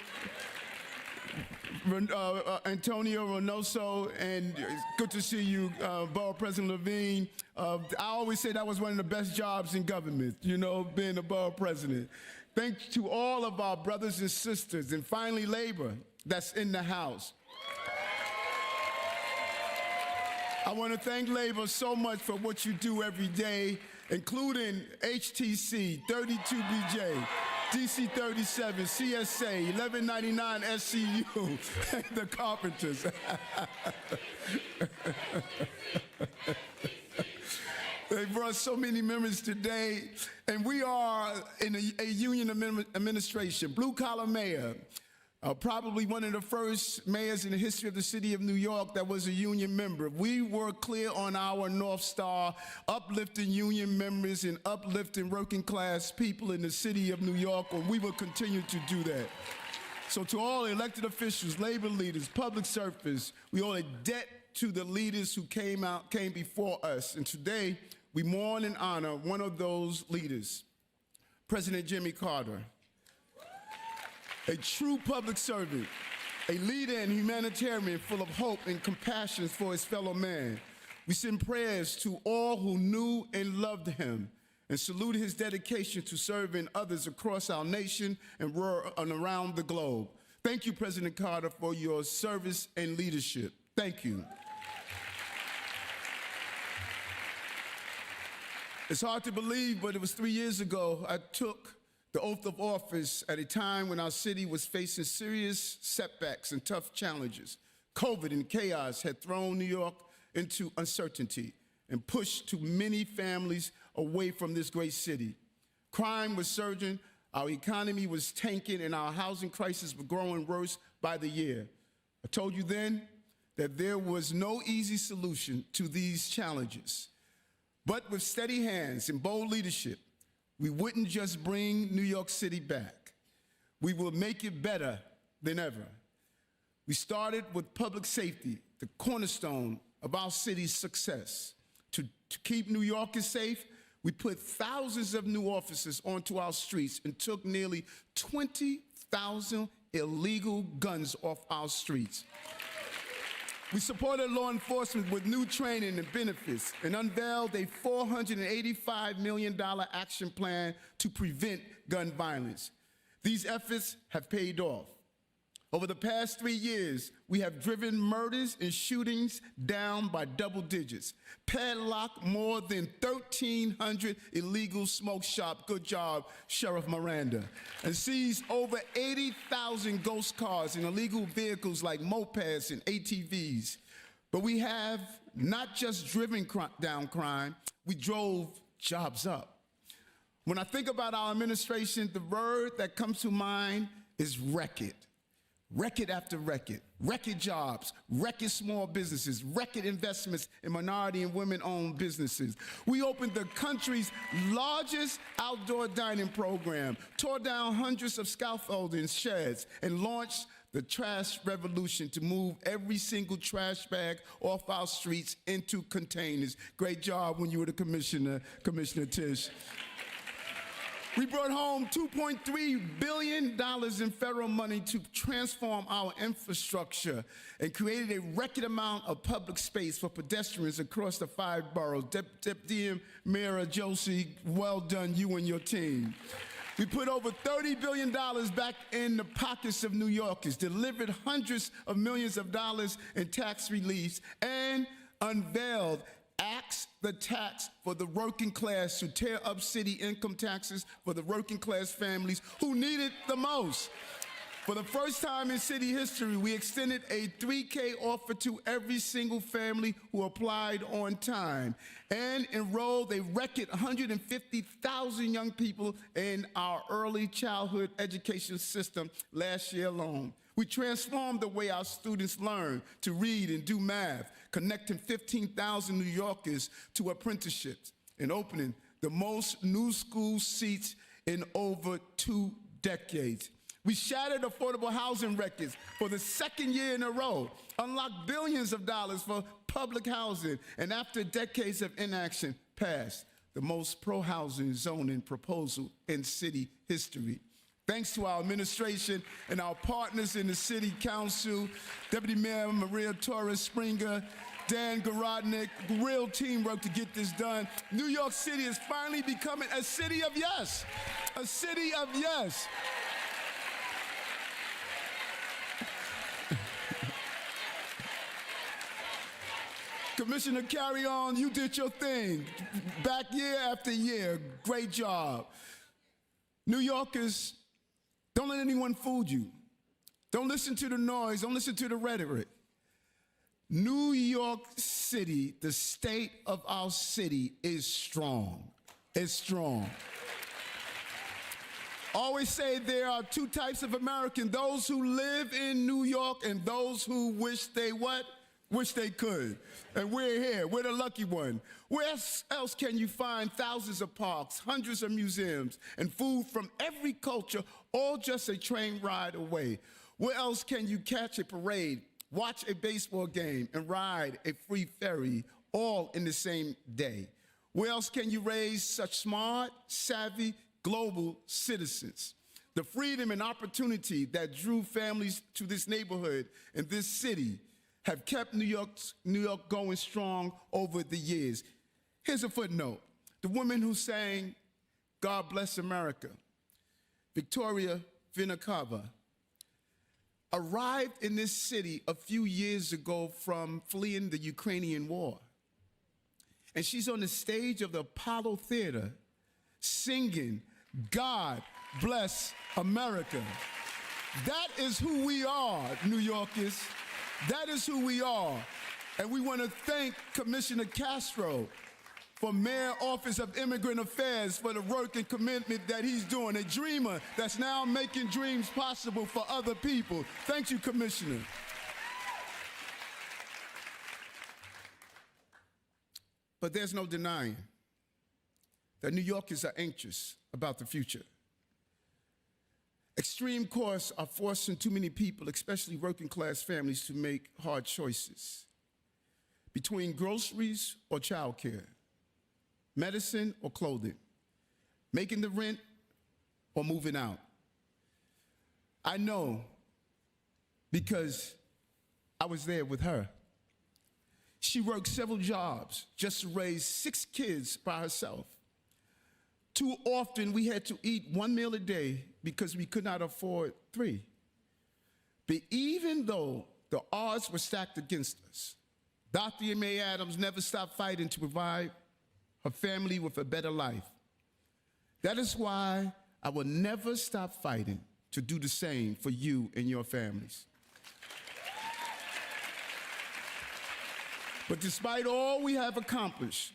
Antonio Reynoso, and good to see you, Borough President Levine. I always say that was one of the best jobs in government, you know, being a borough president. Thanks to all of our brothers and sisters, and finally labor that's in the house. I want to thank labor so much for what you do every day, including HTC, 32BJ, DC 37, CSA, 1199 SCU, and the Carpenters. They brought so many members today, and we are in a union administration, blue-collar mayor, probably one of the first mayors in the history of the city of New York that was a union member. We were clear on our North Star, uplifting union members and uplifting working-class people in the city of New York, and we will continue to do that. So to all elected officials, labor leaders, public servants, we owe a debt to the leaders who came before us, and today, we mourn and honor one of those leaders, President Jimmy Carter, a true public servant, a leader and humanitarian full of hope and compassion for his fellow man. We send prayers to all who knew and loved him and salute his dedication to serving others across our nation and around the globe. Thank you, President Carter, for your service and leadership. Thank you. It's hard to believe, but it was 3 years ago I took the oath of office at a time when our city was facing serious setbacks and tough challenges. COVID and chaos had thrown New York into uncertainty and pushed too many families away from this great city. Crime was surging, our economy was tanking, and our housing crisis was growing worse by the year. I told you then, that there was no easy solution to these challenges. But with steady hands and bold leadership, we wouldn't just bring New York City back. We will make it better than ever. We started with public safety, the cornerstone of our city's success. To keep New Yorkers safe, we put thousands of new officers onto our streets and took nearly 20,000 illegal guns off our streets. We supported law enforcement with new training and benefits and unveiled a $485 million action plan to prevent gun violence. These efforts have paid off. Over the past 3 years, we have driven murders and shootings down by double digits, padlocked more than 1,300 illegal smoke shops, good job, Sheriff Miranda, and seized over 80,000 ghost cars and illegal vehicles like mopeds and ATVs. But we have not just driven down crime, we drove jobs up. When I think about our administration, the word that comes to mind is record. Record after record, record jobs, record small businesses, record investments in minority and women-owned businesses. We opened the country's largest outdoor dining program, tore down hundreds of scaffolding sheds, and launched the trash revolution to move every single trash bag off our streets into containers. Great job when you were the commissioner, Commissioner Tisch. We brought home $2.3 billion in federal money to transform our infrastructure and created a record amount of public space for pedestrians across the 5 boroughs. Deputy Mayor Josie, well done, you and your team. We put over $30 billion back in the pockets of New Yorkers, delivered hundreds of millions of dollars in tax reliefs, and unveiled Axe the Tax for the working class to tear up city income taxes for the working class families who need it the most. For the first time in city history, we extended a $3K offer to every single family who applied on time and enrolled a record 150,000 young people in our early childhood education system last year alone. We transformed the way our students learn to read and do math, connecting 15,000 New Yorkers to apprenticeships and opening the most new school seats in over 2 decades. We shattered affordable housing records for the 2nd year in a row, unlocked billions of dollars for public housing, and after decades of inaction, passed the most pro-housing zoning proposal in city history. Thanks to our administration and our partners in the City Council, Deputy Mayor Maria Torres Springer, Dan Garodnick, real teamwork to get this done. New York City is finally becoming a city of yes. A city of yes. Commissioner, carry on. You did your thing. Back year after year. Great job. New Yorkers, don't let anyone fool you. Don't listen to the noise. Don't listen to the rhetoric. New York City, the state of our city, is strong. It's strong. Always say there are 2 types of Americans, those who live in New York and those who wish they what? Wish they could. And we're here. We're the lucky one. Where else can you find thousands of parks, hundreds of museums, and food from every culture, all just a train ride away? Where else can you catch a parade, watch a baseball game, and ride a free ferry, all in the same day? Where else can you raise such smart, savvy, global citizens? The freedom and opportunity that drew families to this neighborhood and this city have kept New York going strong over the years. Here's a footnote. The woman who sang God Bless America, Victoria Vinakava, arrived in this city a few years ago from fleeing the Ukrainian war. And she's on the stage of the Apollo Theater singing God Bless America. That is who we are, New Yorkers. That is who we are. And we want to thank Commissioner Castro for Mayor Office of Immigrant Affairs for the work and commitment that he's doing. A dreamer that's now making dreams possible for other people. Thank you, Commissioner. But there's no denying that New Yorkers are anxious about the future. Extreme costs are forcing too many people, especially working class families, to make hard choices between groceries or childcare, medicine or clothing, making the rent or moving out. I know because I was there with her. She worked several jobs just to raise 6 kids by herself. Too often we had to eat 1 meal a day because we could not afford 3. But even though the odds were stacked against us, Dr. May Adams never stopped fighting to provide her family with a better life. That is why I will never stop fighting to do the same for you and your families. But despite all we have accomplished,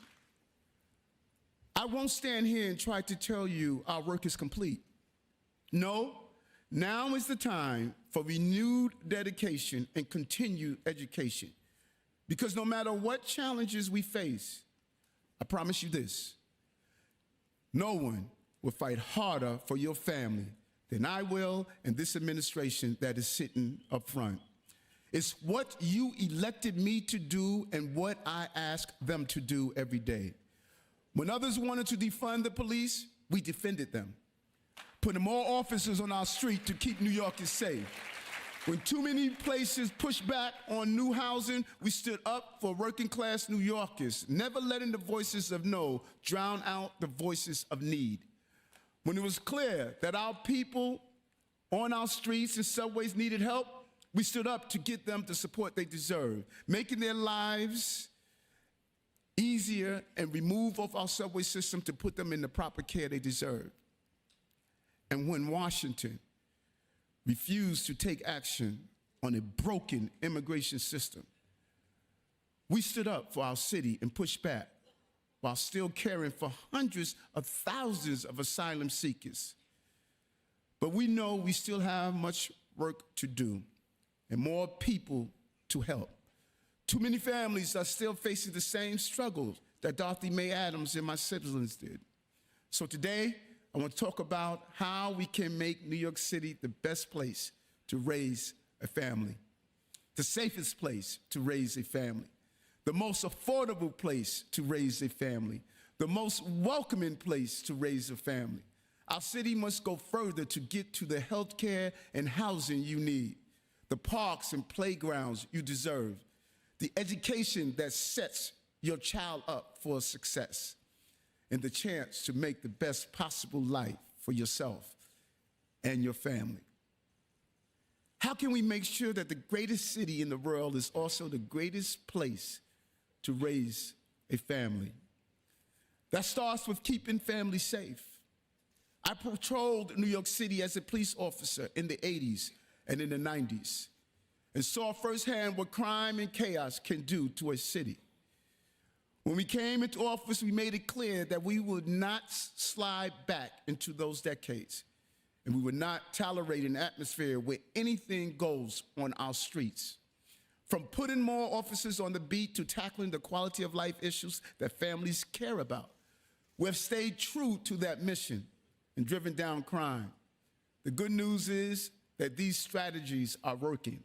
I won't stand here and try to tell you our work is complete. No, now is the time for renewed dedication and continued education. Because no matter what challenges we face, I promise you this, no one will fight harder for your family than I will and this administration that is sitting up front. It's what you elected me to do and what I ask them to do every day. When others wanted to defund the police, we defended them, putting more officers on our street to keep New Yorkers safe. When too many places pushed back on new housing, we stood up for working class New Yorkers, never letting the voices of no drown out the voices of need. When it was clear that our people on our streets and subways needed help, we stood up to get them the support they deserve, making their lives easier and remove off our subway system to put them in the proper care they deserve. And when Washington refused to take action on a broken immigration system, we stood up for our city and pushed back while still caring for hundreds of thousands of asylum seekers. But we know we still have much work to do and more people to help. Too many families are still facing the same struggles that Dorothy Mae Adams and my siblings did. So today, I want to talk about how we can make New York City the best place to raise a family, the safest place to raise a family, the most affordable place to raise a family, the most welcoming place to raise a family. Our city must go further to get to the health care and housing you need, the parks and playgrounds you deserve, the education that sets your child up for success, and the chance to make the best possible life for yourself and your family. How can we make sure that the greatest city in the world is also the greatest place to raise a family? That starts with keeping families safe. I patrolled New York City as a police officer in the 80s and in the 90s and saw firsthand what crime and chaos can do to a city. When we came into office, we made it clear that we would not slide back into those decades, and we would not tolerate an atmosphere where anything goes on our streets. From putting more officers on the beat to tackling the quality of life issues that families care about, we have stayed true to that mission and driven down crime. The good news is that these strategies are working.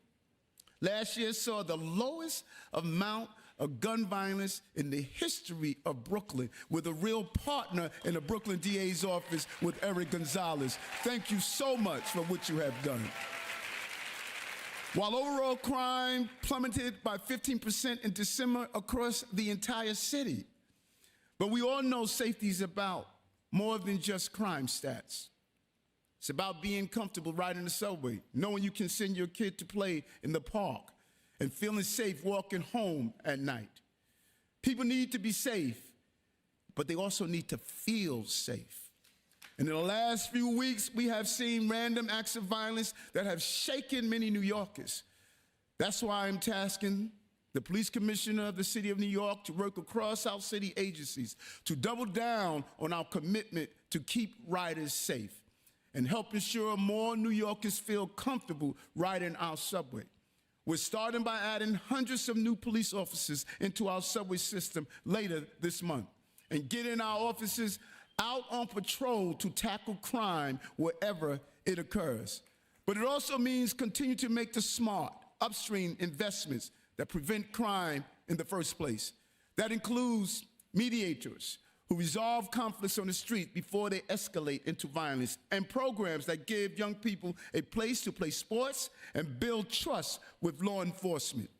Last year saw the lowest amount of gun violence in the history of Brooklyn, with a real partner in the Brooklyn DA's office with Eric Gonzalez. Thank you so much for what you have done. While overall crime plummeted by 15% in December across the entire city. But we all know safety is about more than just crime stats. It's about being comfortable riding the subway, knowing you can send your kid to play in the park, and feeling safe walking home at night. People need to be safe, but they also need to feel safe. And in the last few weeks, we have seen random acts of violence that have shaken many New Yorkers. That's why I'm tasking the police commissioner of the city of New York to work across our city agencies to double down on our commitment to keep riders safe and help ensure more New Yorkers feel comfortable riding our subway. We're starting by adding hundreds of new police officers into our subway system later this month and getting our officers out on patrol to tackle crime wherever it occurs. But it also means continue to make the smart, upstream investments that prevent crime in the first place. That includes mediators who resolve conflicts on the street before they escalate into violence, and programs that give young people a place to play sports and build trust with law enforcement.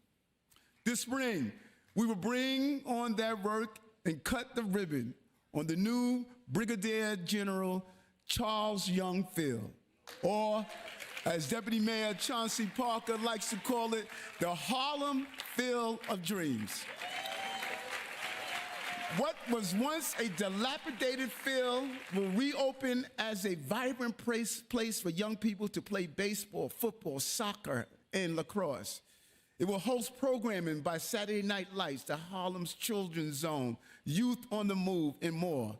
This spring, we will bring on that work and cut the ribbon on the new Brigadier General Charles Young Field, or as Deputy Mayor Chauncey Parker likes to call it, the Harlem Field of Dreams. What was once a dilapidated field will reopen as a vibrant place for young people to play baseball, football, soccer, and lacrosse. It will host programming by Saturday Night Lights, the Harlem's Children's Zone, Youth on the Move, and more,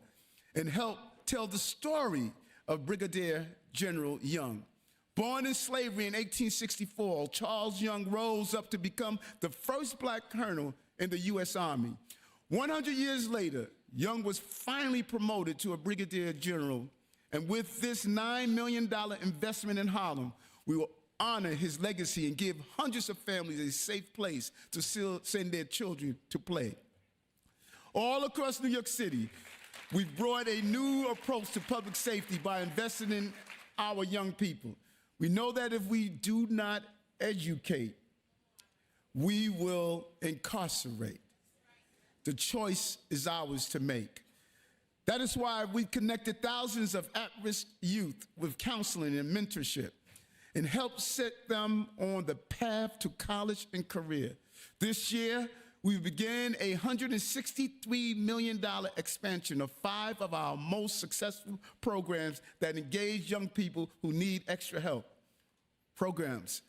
and help tell the story of Brigadier General Young. Born in slavery in 1864, Charles Young rose up to become the first black colonel in the U.S. Army. 100 years later, Young was finally promoted to a brigadier general, and with this $9 million investment in Harlem, we will honor his legacy and give hundreds of families a safe place to send their children to play. All across New York City, we've brought a new approach to public safety by investing in our young people. We know that if we do not educate, we will incarcerate. The choice is ours to make. That is why we connected thousands of at-risk youth with counseling and mentorship and helped set them on the path to college and career. This year, we began a $163 million expansion of 5 of our most successful programs that engage young people who need extra help. Programs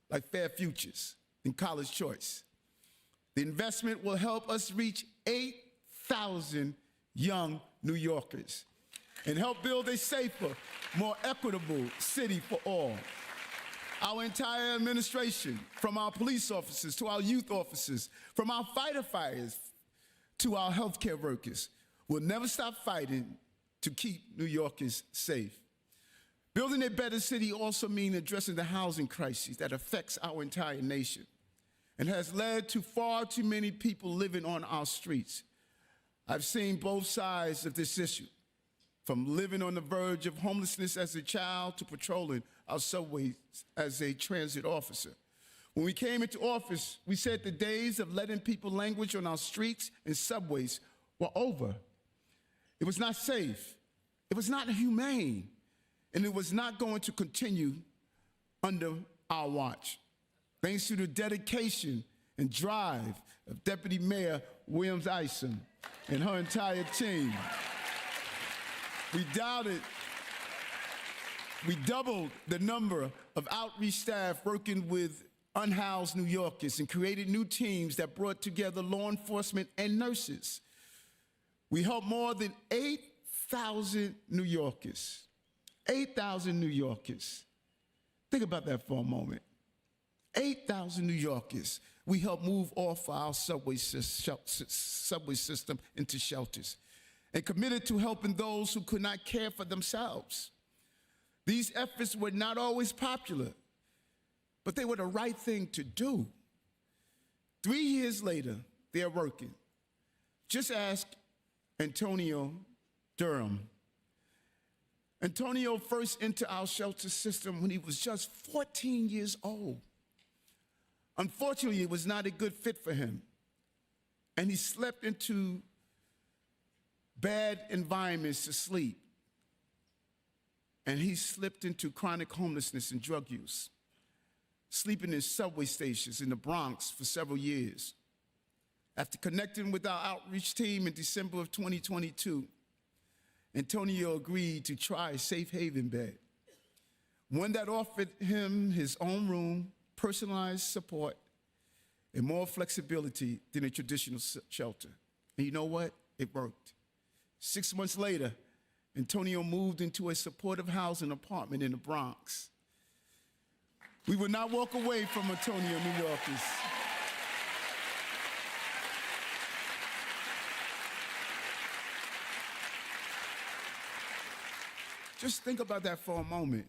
like Fair Futures and College Choice. The investment will help us reach 8,000 young New Yorkers and help build a safer, more equitable city for all. Our entire administration, from our police officers to our youth officers, from our fighter fighters to our healthcare workers, will never stop fighting to keep New Yorkers safe. Building a better city also means addressing the housing crisis that affects our entire nation and has led to far too many people living on our streets. I've seen both sides of this issue, from living on the verge of homelessness as a child to patrolling our subways as a transit officer. When we came into office, we said the days of letting people languish on our streets and subways were over. It was not safe, it was not humane, and it was not going to continue under our watch. Thanks to the dedication and drive of Deputy Mayor Williams Isom and her entire team, we doubled the number of outreach staff working with unhoused New Yorkers and created new teams that brought together law enforcement and nurses. We helped more than 8,000 New Yorkers. 8,000 New Yorkers. Think about that for a moment. 8,000 New Yorkers we helped move off our subway system into shelters and committed to helping those who could not care for themselves. These efforts were not always popular, but they were the right thing to do. 3 years later, they're working. Just ask Antonio Durham. Antonio first entered our shelter system when he was just 14 years old. Unfortunately, it was not a good fit for him, and he slept into bad environments to sleep, and he slipped into chronic homelessness and drug use, sleeping in subway stations in the Bronx for several years. After connecting with our outreach team in December of 2022, Antonio agreed to try a safe haven bed, one that offered him his own room, personalized support, and more flexibility than a traditional shelter. And you know what? It worked. 6 months later, Antonio moved into a supportive housing apartment in the Bronx. We will not walk away from Antonio, New Yorkers. Just think about that for a moment.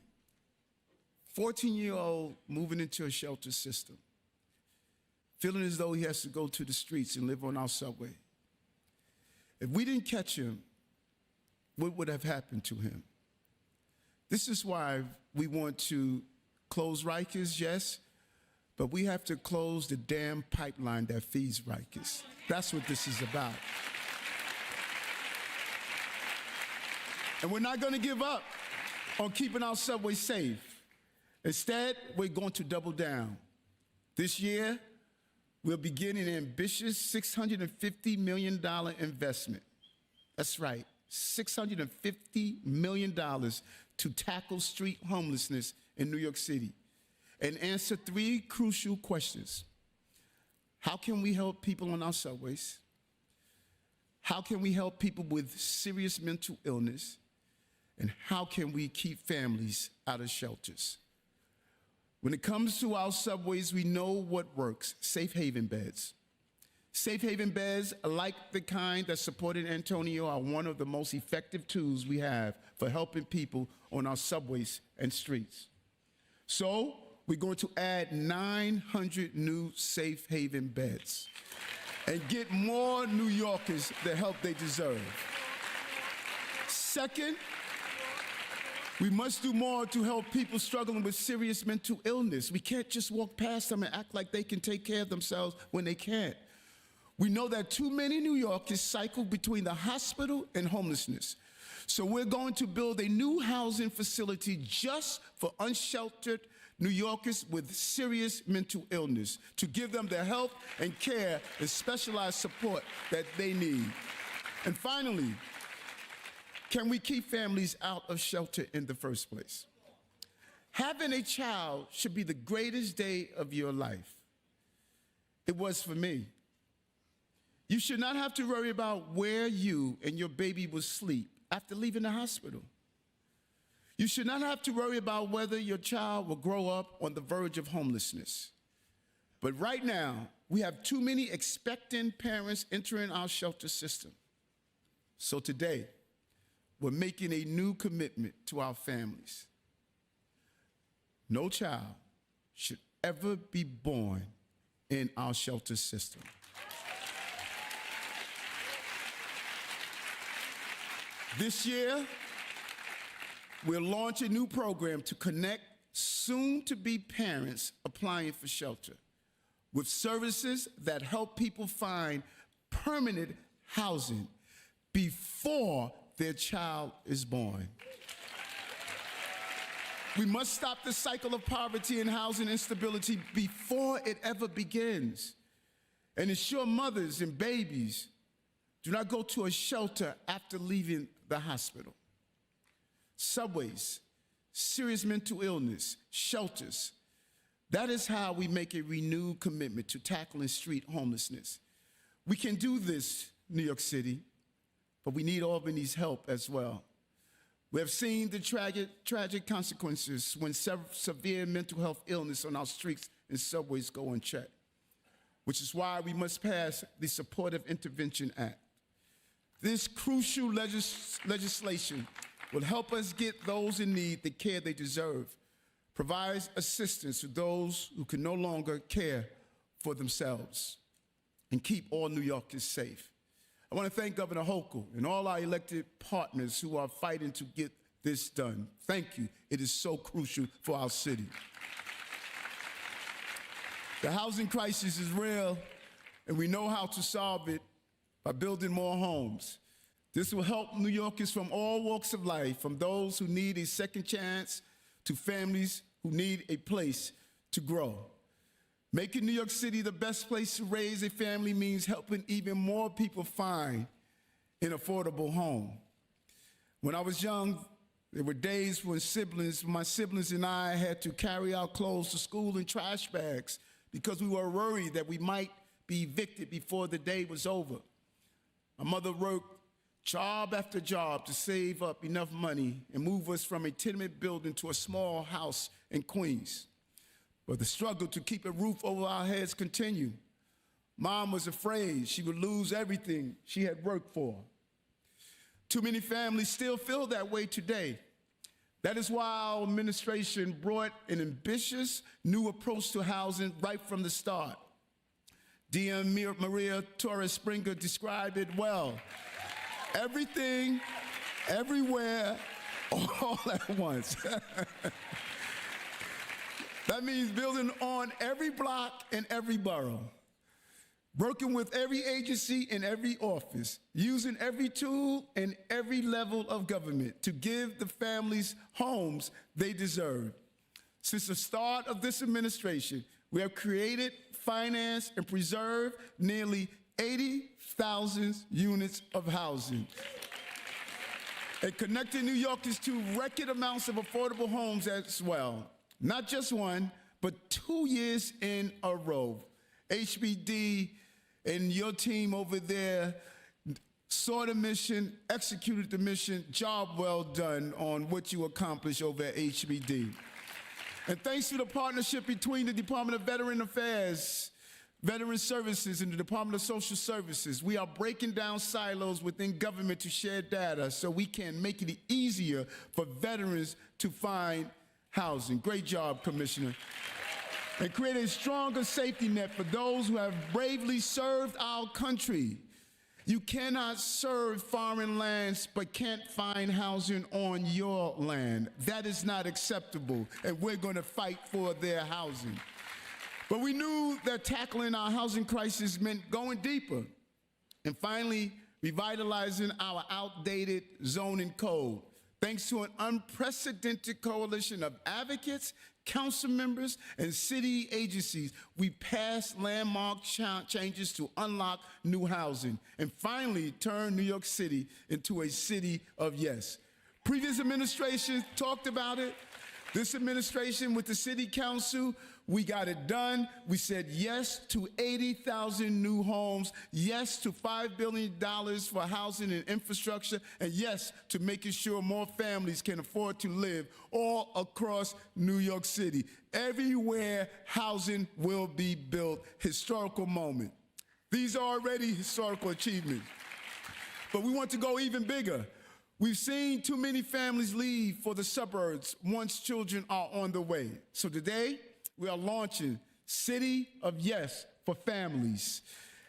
14-year-old moving into a shelter system, feeling as though he has to go to the streets and live on our subway. If we didn't catch him, what would have happened to him? This is why we want to close Rikers, yes, but we have to close the damn pipeline that feeds Rikers. That's what this is about. And we're not going to give up on keeping our subway safe. Instead, we're going to double down. This year, we'll begin an ambitious $650 million investment. That's right, $650 million to tackle street homelessness in New York City and answer 3 crucial questions. How can we help people on our subways? How can we help people with serious mental illness? And how can we keep families out of shelters? When it comes to our subways, we know what works: safe haven beds. Safe haven beds, like the kind that supported Antonio, are one of the most effective tools we have for helping people on our subways and streets. So we're going to add 900 new safe haven beds and get more New Yorkers the help they deserve. Second, we must do more to help people struggling with serious mental illness. We can't just walk past them and act like they can take care of themselves when they can't. We know that too many New Yorkers cycle between the hospital and homelessness. So we're going to build a new housing facility just for unsheltered New Yorkers with serious mental illness, to give them the help and care and specialized support that they need. And finally, can we keep families out of shelter in the first place? Having a child should be the greatest day of your life. It was for me. You should not have to worry about where you and your baby will sleep after leaving the hospital. You should not have to worry about whether your child will grow up on the verge of homelessness. But right now, we have too many expectant parents entering our shelter system. So today, we're making a new commitment to our families. No child should ever be born in our shelter system. This year, we'll launch a new program to connect soon-to-be parents applying for shelter with services that help people find permanent housing before their child is born. We must stop the cycle of poverty and housing instability before it ever begins, and ensure mothers and babies do not go to a shelter after leaving the hospital. Subways, serious mental illness, shelters. That is how we make a renewed commitment to tackling street homelessness. We can do this, New York City, but we need Albany's help as well. We have seen the tragic consequences when severe mental health illness on our streets and subways go unchecked, which is why we must pass the Supportive Intervention Act. This crucial legislation will help us get those in need the care they deserve, provides assistance to those who can no longer care for themselves, and keep all New Yorkers safe. I want to thank Governor Hochul and all our elected partners who are fighting to get this done. Thank you. It is so crucial for our city. The housing crisis is real, and we know how to solve it by building more homes. This will help New Yorkers from all walks of life, from those who need a second chance to families who need a place to grow. Making New York City the best place to raise a family means helping even more people find an affordable home. When I was young, there were days when my siblings and I had to carry our clothes to school in trash bags because we were worried that we might be evicted before the day was over. My mother worked job after job to save up enough money and move us from a tenement building to a small house in Queens. but the struggle to keep a roof over our heads continued. Mom was afraid she would lose everything she had worked for. Too many families still feel that way today. That is why our administration brought an ambitious new approach to housing right from the start. DM Maria Torres Springer described it well. Everything, everywhere, all at once. That means building on every block in every borough, working with every agency in every office, using every tool in every level of government to give the families homes they deserve. Since the start of this administration, we have created, financed, and preserved nearly 80,000 units of housing and connecting New Yorkers to record amounts of affordable homes as well. Not just one, but 2 years in a row. HBD and your team over there saw the mission, executed the mission, job well done on what you accomplished over at HBD. And thanks to the partnership between the Department of Veteran Affairs, Veteran Services, and the Department of Social Services, we are breaking down silos within government to share data so we can make it easier for veterans to find housing. Great job, Commissioner. And create a stronger safety net for those who have bravely served our country. You cannot serve foreign lands but can't find housing on your land. That is not acceptable, and we're going to fight for their housing. But we knew that tackling our housing crisis meant going deeper and finally revitalizing our outdated zoning code. Thanks to an unprecedented coalition of advocates, council members, and city agencies, we passed landmark changes to unlock new housing and finally turn New York City into a city of yes. Previous administrations talked about it. This administration with the city council, we got it done. We said yes to 80,000 new homes, yes to $5 billion for housing and infrastructure, and yes to making sure more families can afford to live all across New York City. Everywhere housing will be built. Historical moment. These are already historical achievements, but we want to go even bigger. We've seen too many families leave for the suburbs once children are on the way. So today, we are launching City of Yes for Families,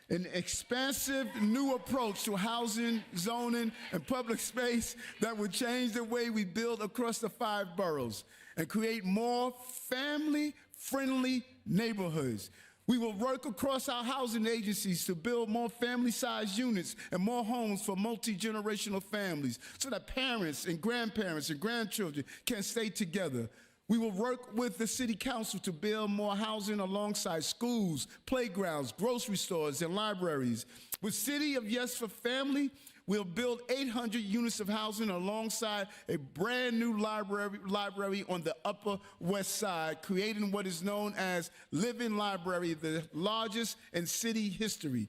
an expansive new approach to housing, zoning, and public space that will change the way we build across the 5 boroughs and create more family-friendly neighborhoods. We will work across our housing agencies to build more family-sized units and more homes for multi-generational families so that parents and grandchildren can stay together. We will work with the city council to build more housing alongside schools, playgrounds, grocery stores, and libraries. With City of Yes for Family, we'll build 800 units of housing alongside a brand new library on the Upper West Side, creating what is known as Living Library, the largest in city history.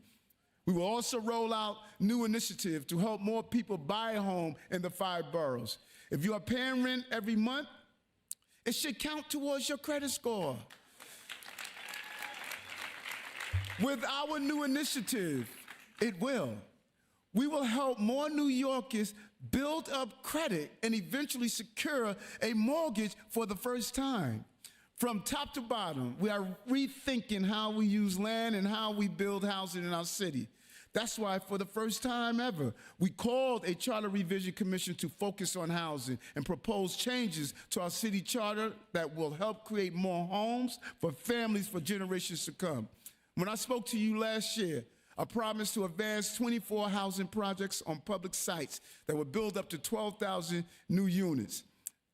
We will also roll out new initiatives to help more people buy a home in the 5 boroughs. If you are paying rent every month, it should count towards your credit score. With our new initiative, it will. We will help more New Yorkers build up credit and eventually secure a mortgage for the first time. From top to bottom, we are rethinking how we use land and how we build housing in our city. That's why, for the first time ever, we called a charter revision commission to focus on housing and propose changes to our city charter that will help create more homes for families for generations to come. When I spoke to you last year, I promised to advance 24 housing projects on public sites that would build up to 12,000 new units.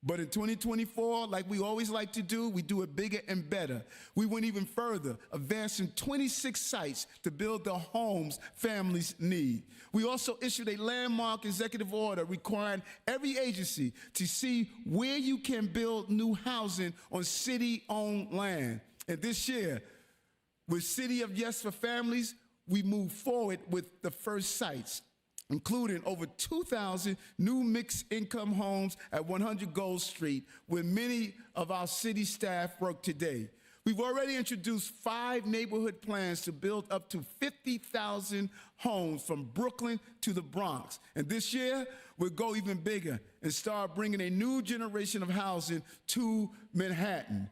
But in 2024, like we always like to do, we do it bigger and better. We went even further, advancing 26 sites to build the homes families need. We also issued a landmark executive order requiring every agency to see where you can build new housing on city-owned land. And this year, with City of Yes for Families, we move forward with the first sites, including over 2,000 new mixed-income homes at 100 Gold Street, where many of our city staff work today. We've already introduced 5 neighborhood plans to build up to 50,000 homes from Brooklyn to the Bronx. And this year, we'll go even bigger and start bringing a new generation of housing to Manhattan.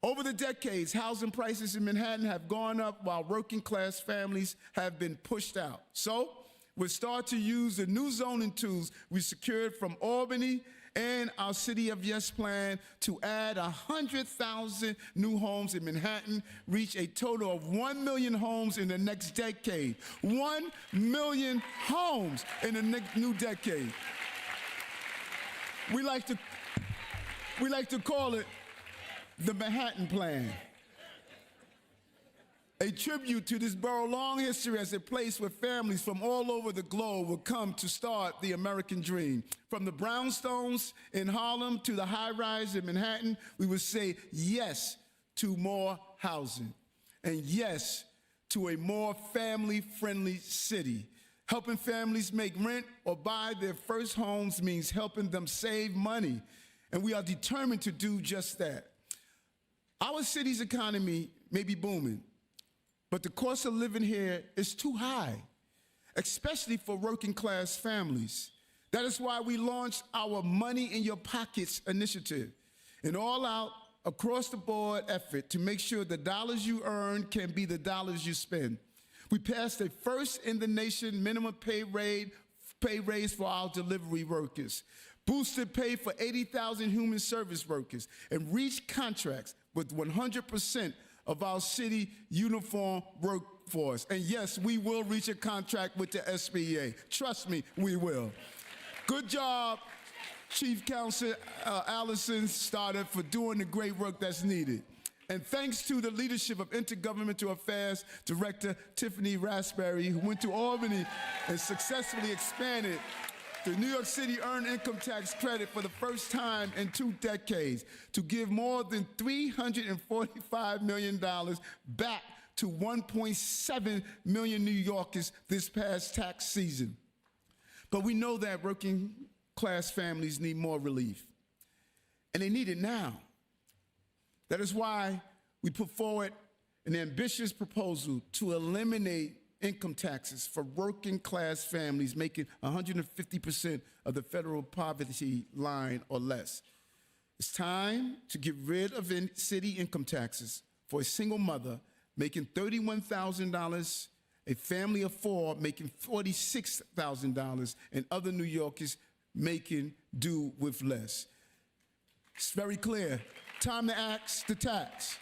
Over the decades, housing prices in Manhattan have gone up while working class families have been pushed out. So we'll start to use the new zoning tools we secured from Albany and our City of Yes plan to add 100,000 new homes in Manhattan, reach a total of 1 million homes in the next decade. 1 million homes in the next new decade. We like to call it the Manhattan Plan. A tribute to this borough's long history as a place where families from all over the globe will come to start the American dream. From the brownstones in Harlem to the high-rise in Manhattan, we will say yes to more housing and yes to a more family-friendly city. Helping families make rent or buy their first homes means helping them save money, and we are determined to do just that. Our city's economy may be booming, but the cost of living here is too high, especially for working class families. That is why we launched our Money in Your Pockets initiative, an all-out, across-the-board effort to make sure the dollars you earn can be the dollars you spend. We passed a first-in-the-nation minimum pay raise for our delivery workers, boosted pay for 80,000 human service workers, and reached contracts with 100% of our city uniform workforce. And yes, we will reach a contract with the SBA. Trust me, we will. Good job, Chief Counsel Allison Stoddard, for doing the great work that's needed. And thanks to the leadership of Intergovernmental Affairs Director Tiffany Raspberry, who went to Albany and successfully expanded the New York City Earned Income Tax Credit for the first time in 2 decades to give more than $345 million back to 1.7 million New Yorkers this past tax season. But we know that working class families need more relief, and they need it now. That is why we put forward an ambitious proposal to eliminate income taxes for working class families making 150% of the federal poverty line or less. It's time to get rid of city income taxes for a single mother making $31,000, a family of 4 making $46,000, and other New Yorkers making do with less. It's very clear. Time to axe the tax.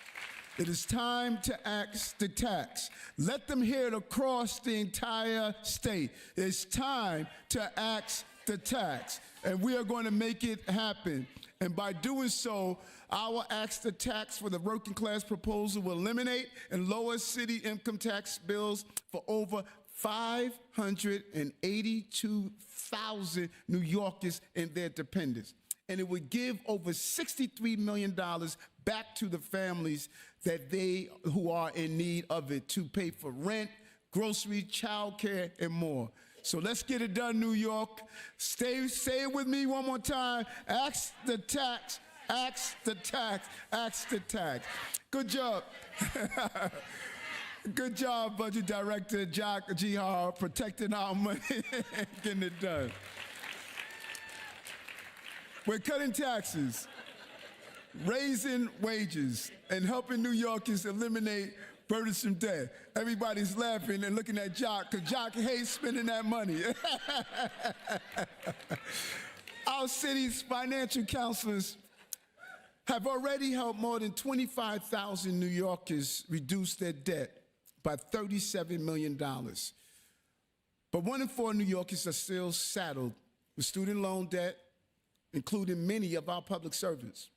It is time to axe the tax. Let them hear it across the entire state. It's time to axe the tax, and we are going to make it happen. And by doing so, our axe the tax for the working class proposal will eliminate and lower city income tax bills for over 582,000 New Yorkers and their dependents. And it would give over $63 million back to the families who are in need of it to pay for rent, groceries, childcare, and more. So let's get it done, New York. Say it with me one more time. Axe the tax, axe the tax, axe the tax. Good job. Good job, Budget Director Jack Jihar, protecting our money and getting it done. We're cutting taxes, raising wages, and helping New Yorkers eliminate burdensome debt. Everybody's laughing and looking at Jock, because Jock hates spending that money. Our city's financial counselors have already helped more than 25,000 New Yorkers reduce their debt by $37 million. But 1 in 4 New Yorkers are still saddled with student loan debt, including many of our public servants.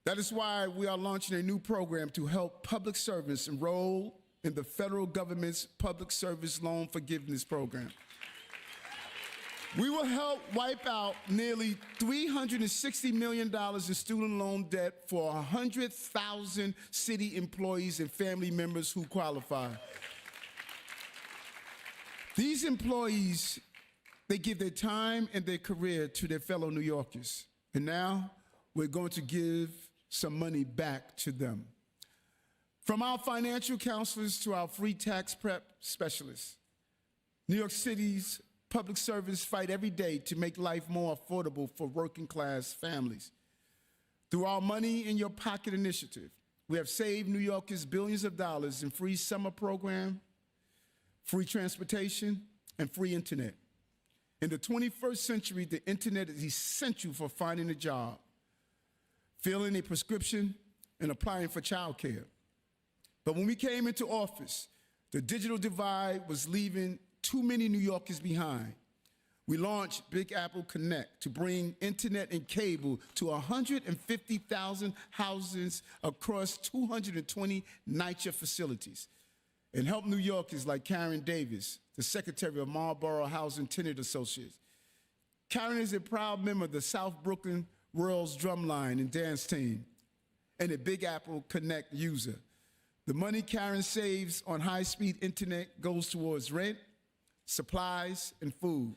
That is why we are launching a new program to help public servants enroll in the federal government's Public Service Loan Forgiveness Program. We will help wipe out nearly $360 million in student loan debt for 100,000 city employees and family members who qualify. These employees, they give their time and their career to their fellow New Yorkers. And now we're going to give some money back to them. From our financial counselors to our free tax prep specialists, New York City's public servants fight every day to make life more affordable for working class families. Through our Money in Your Pocket initiative, we have saved New Yorkers billions of dollars in free summer program, free transportation, and free internet. In the 21st century, the internet is essential for finding a job, filling a prescription, and applying for child care. But when we came into office, the digital divide was leaving too many New Yorkers behind. We launched Big Apple Connect to bring internet and cable to 150,000 houses across 220 NYCHA facilities and help New Yorkers like Karen Davis, the secretary of Marlborough Housing Tenant Associates. Karen is a proud member of the South Brooklyn Royals Drumline and Dance Team and a Big Apple Connect user. The money Karen saves on high-speed internet goes towards rent, supplies, and food.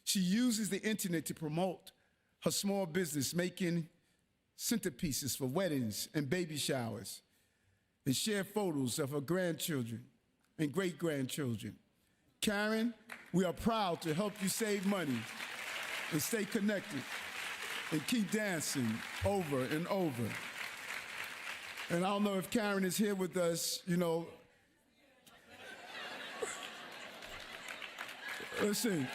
She uses the internet to promote her small business, making centerpieces for weddings and baby showers, and share photos of her grandchildren and great-grandchildren. Karen, we are proud to help you save money and stay connected and keep dancing over and over. And I don't know if Karen is here with us, you know. Listen.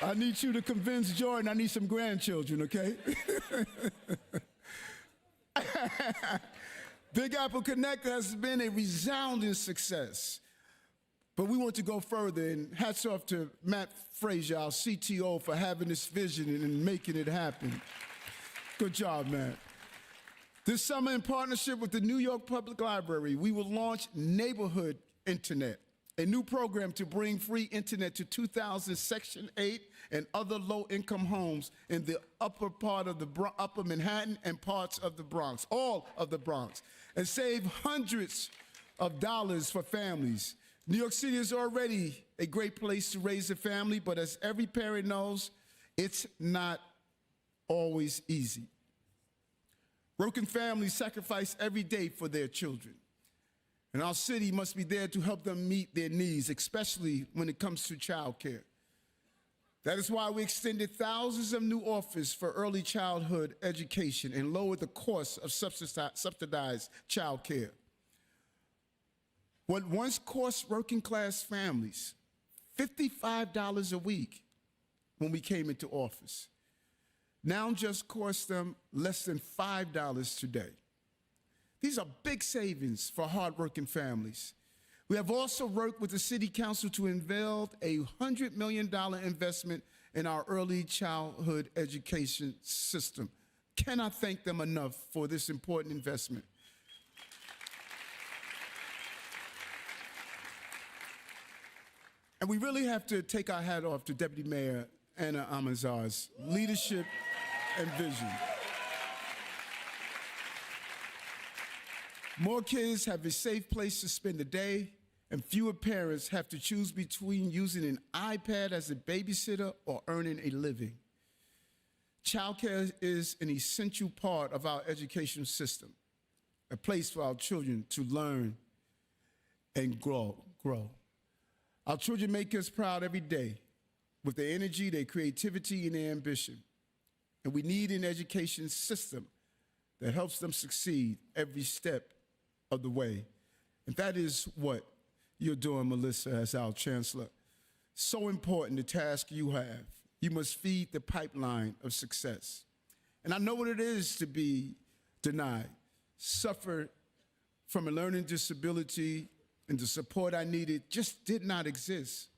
I need you to convince Jordan I need some grandchildren, okay? Big Apple Connect has been a resounding success. But we want to go further, and hats off to Matt Frazier, our CTO, for having this vision and making it happen. Good job, Matt. This summer, in partnership with the New York Public Library, we will launch Neighborhood Internet, a new program to bring free internet to 2,000 Section 8 and other low-income homes in the upper part of the Upper Manhattan and parts of the Bronx, all of the Bronx, and save hundreds of dollars for families. New York City is already a great place to raise a family, but as every parent knows, it's not always easy. Working families sacrifice every day for their children. And our city must be there to help them meet their needs, especially when it comes to child care. That is why we extended thousands of new offers for early childhood education and lowered the cost of subsidized child care. What once cost working class families $55 a week when we came into office, now just costs them less than $5 today. These are big savings for hardworking families. We have also worked with the City Council to unveil a $100 million investment in our early childhood education system. Cannot thank them enough for this important investment. And we really have to take our hat off to Deputy Mayor Anna Amazar's leadership and vision. More kids have a safe place to spend the day, and fewer parents have to choose between using an iPad as a babysitter or earning a living. Childcare is an essential part of our education system, a place for our children to learn and grow. Our children make us proud every day with their energy, their creativity, and their ambition. And we need an education system that helps them succeed every step of the way. And that is what you're doing, Melissa, as our chancellor. So important, the task you have. You must feed the pipeline of success. And I know what it is to be denied, suffer from a learning disability, and the support I needed just did not exist.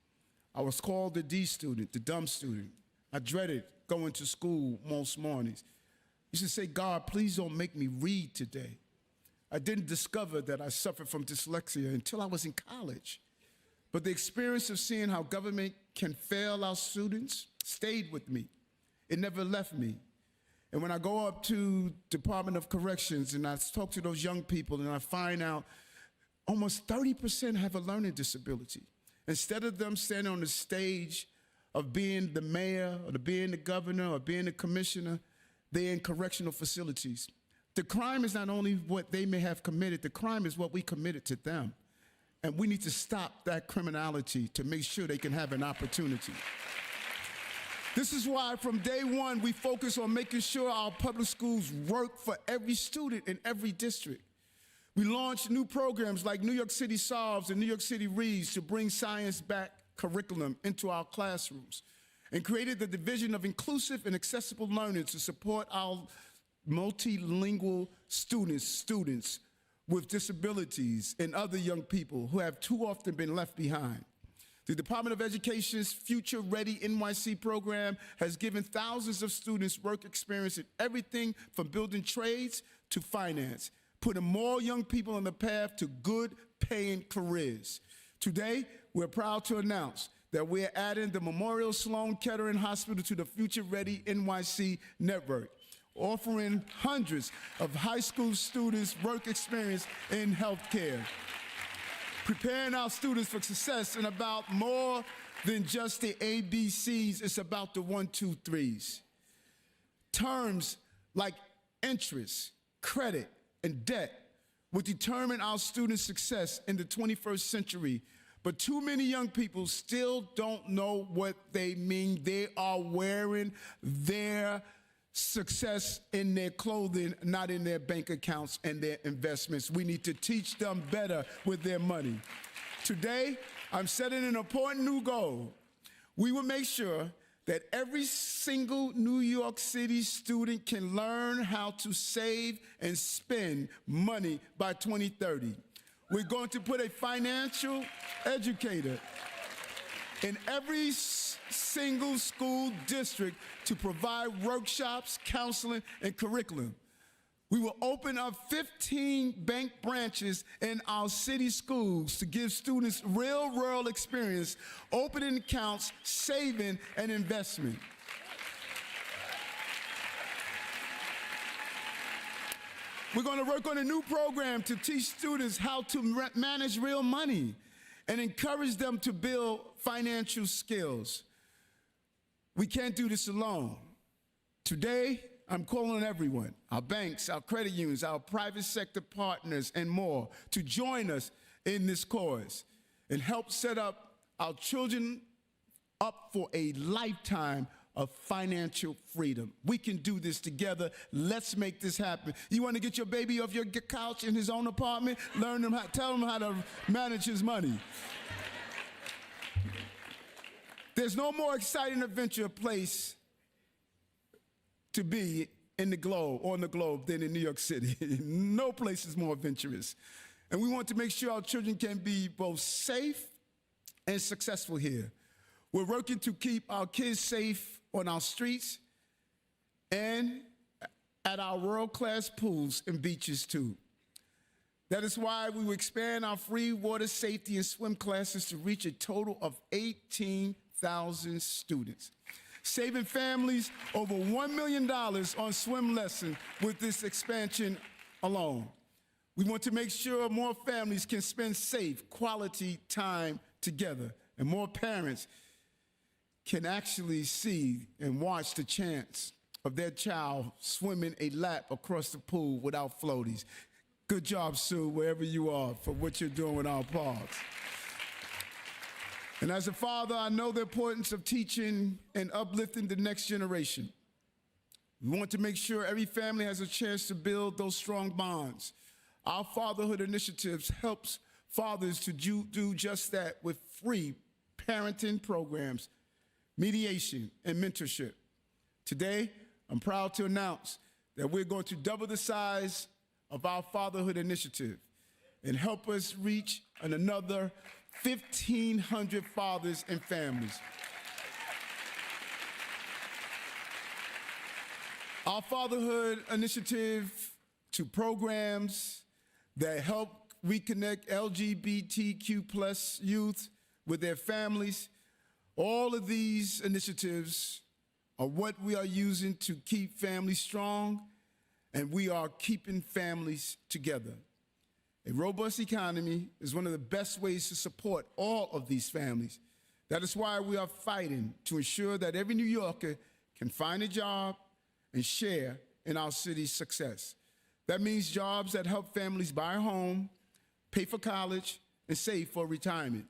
I was called the D student, the dumb student. I dreaded going to school most mornings. I used to say, God, please don't make me read today. I didn't discover that I suffered from dyslexia until I was in college. But the experience of seeing how government can fail our students stayed with me. It never left me. And when I go up to Department of Corrections and I talk to those young people and I find out almost 30% have a learning disability. Instead of them standing on the stage of being the mayor or being the governor or being the commissioner, they're in correctional facilities. The crime is not only what they may have committed, the crime is what we committed to them. And we need to stop that criminality to make sure they can have an opportunity. This is why from day one, we focus on making sure our public schools work for every student in every district. We launched new programs like New York City Solves and New York City Reads to bring science-backed curriculum into our classrooms, and created the Division of Inclusive and Accessible Learning to support our multilingual students with disabilities and other young people who have too often been left behind. The Department of Education's Future Ready NYC program has given thousands of students work experience in everything from building trades to finance, putting more young people on the path to good paying careers. Today, we're proud to announce that we're adding the Memorial Sloan Kettering Hospital to the Future Ready NYC network, offering hundreds of high school students work experience in healthcare. Preparing our students for success is about more than just the ABCs, it's about the 1, 2, 3s. Terms like interest, credit, and debt will determine our students' success in the 21st century. But too many young people still don't know what they mean. They are wearing their success in their clothing, not in their bank accounts and their investments. We need to teach them better with their money. Today, I'm setting an important new goal. We will make sure that every single New York City student can learn how to save and spend money by 2030. We're going to put a financial educator in every single school district to provide workshops, counseling, and curriculum. We will open up 15 bank branches in our city schools to give students real-world experience, opening accounts, saving, and investment. We're going to work on a new program to teach students how to manage real money and encourage them to build financial skills. We can't do this alone. Today, I'm calling on everyone, our banks, our credit unions, our private sector partners, and more, to join us in this cause and help set up our children up for a lifetime of financial freedom. We can do this together. Let's make this happen. You want to get your baby off your couch in his own apartment? Tell him how to manage his money. There's no more exciting adventure place to be in the globe, on the globe, than in New York City. No place is more adventurous. And we want to make sure our children can be both safe and successful here. We're working to keep our kids safe on our streets and at our world-class pools and beaches too. That is why we will expand our free water safety and swim classes to reach a total of 18,000 students, saving families over $1 million on swim lessons with this expansion alone. We want to make sure more families can spend safe, quality time together, and more parents can actually see and watch the chance of their child swimming a lap across the pool without floaties. Good job, Sue, wherever you are, for what you're doing with our parks. And as a father, I know the importance of teaching and uplifting the next generation. We want to make sure every family has a chance to build those strong bonds. Our fatherhood initiatives helps fathers to do just that with free parenting programs, mediation, and mentorship. Today, I'm proud to announce that we're going to double the size of our fatherhood initiative and help us reach another 1,500 fathers and families. Our fatherhood initiative to programs that help reconnect LGBTQ+ youth with their families. All of these initiatives are what we are using to keep families strong, and we are keeping families together. A robust economy is one of the best ways to support all of these families. That is why we are fighting to ensure that every New Yorker can find a job and share in our city's success. That means jobs that help families buy a home, pay for college, and save for retirement.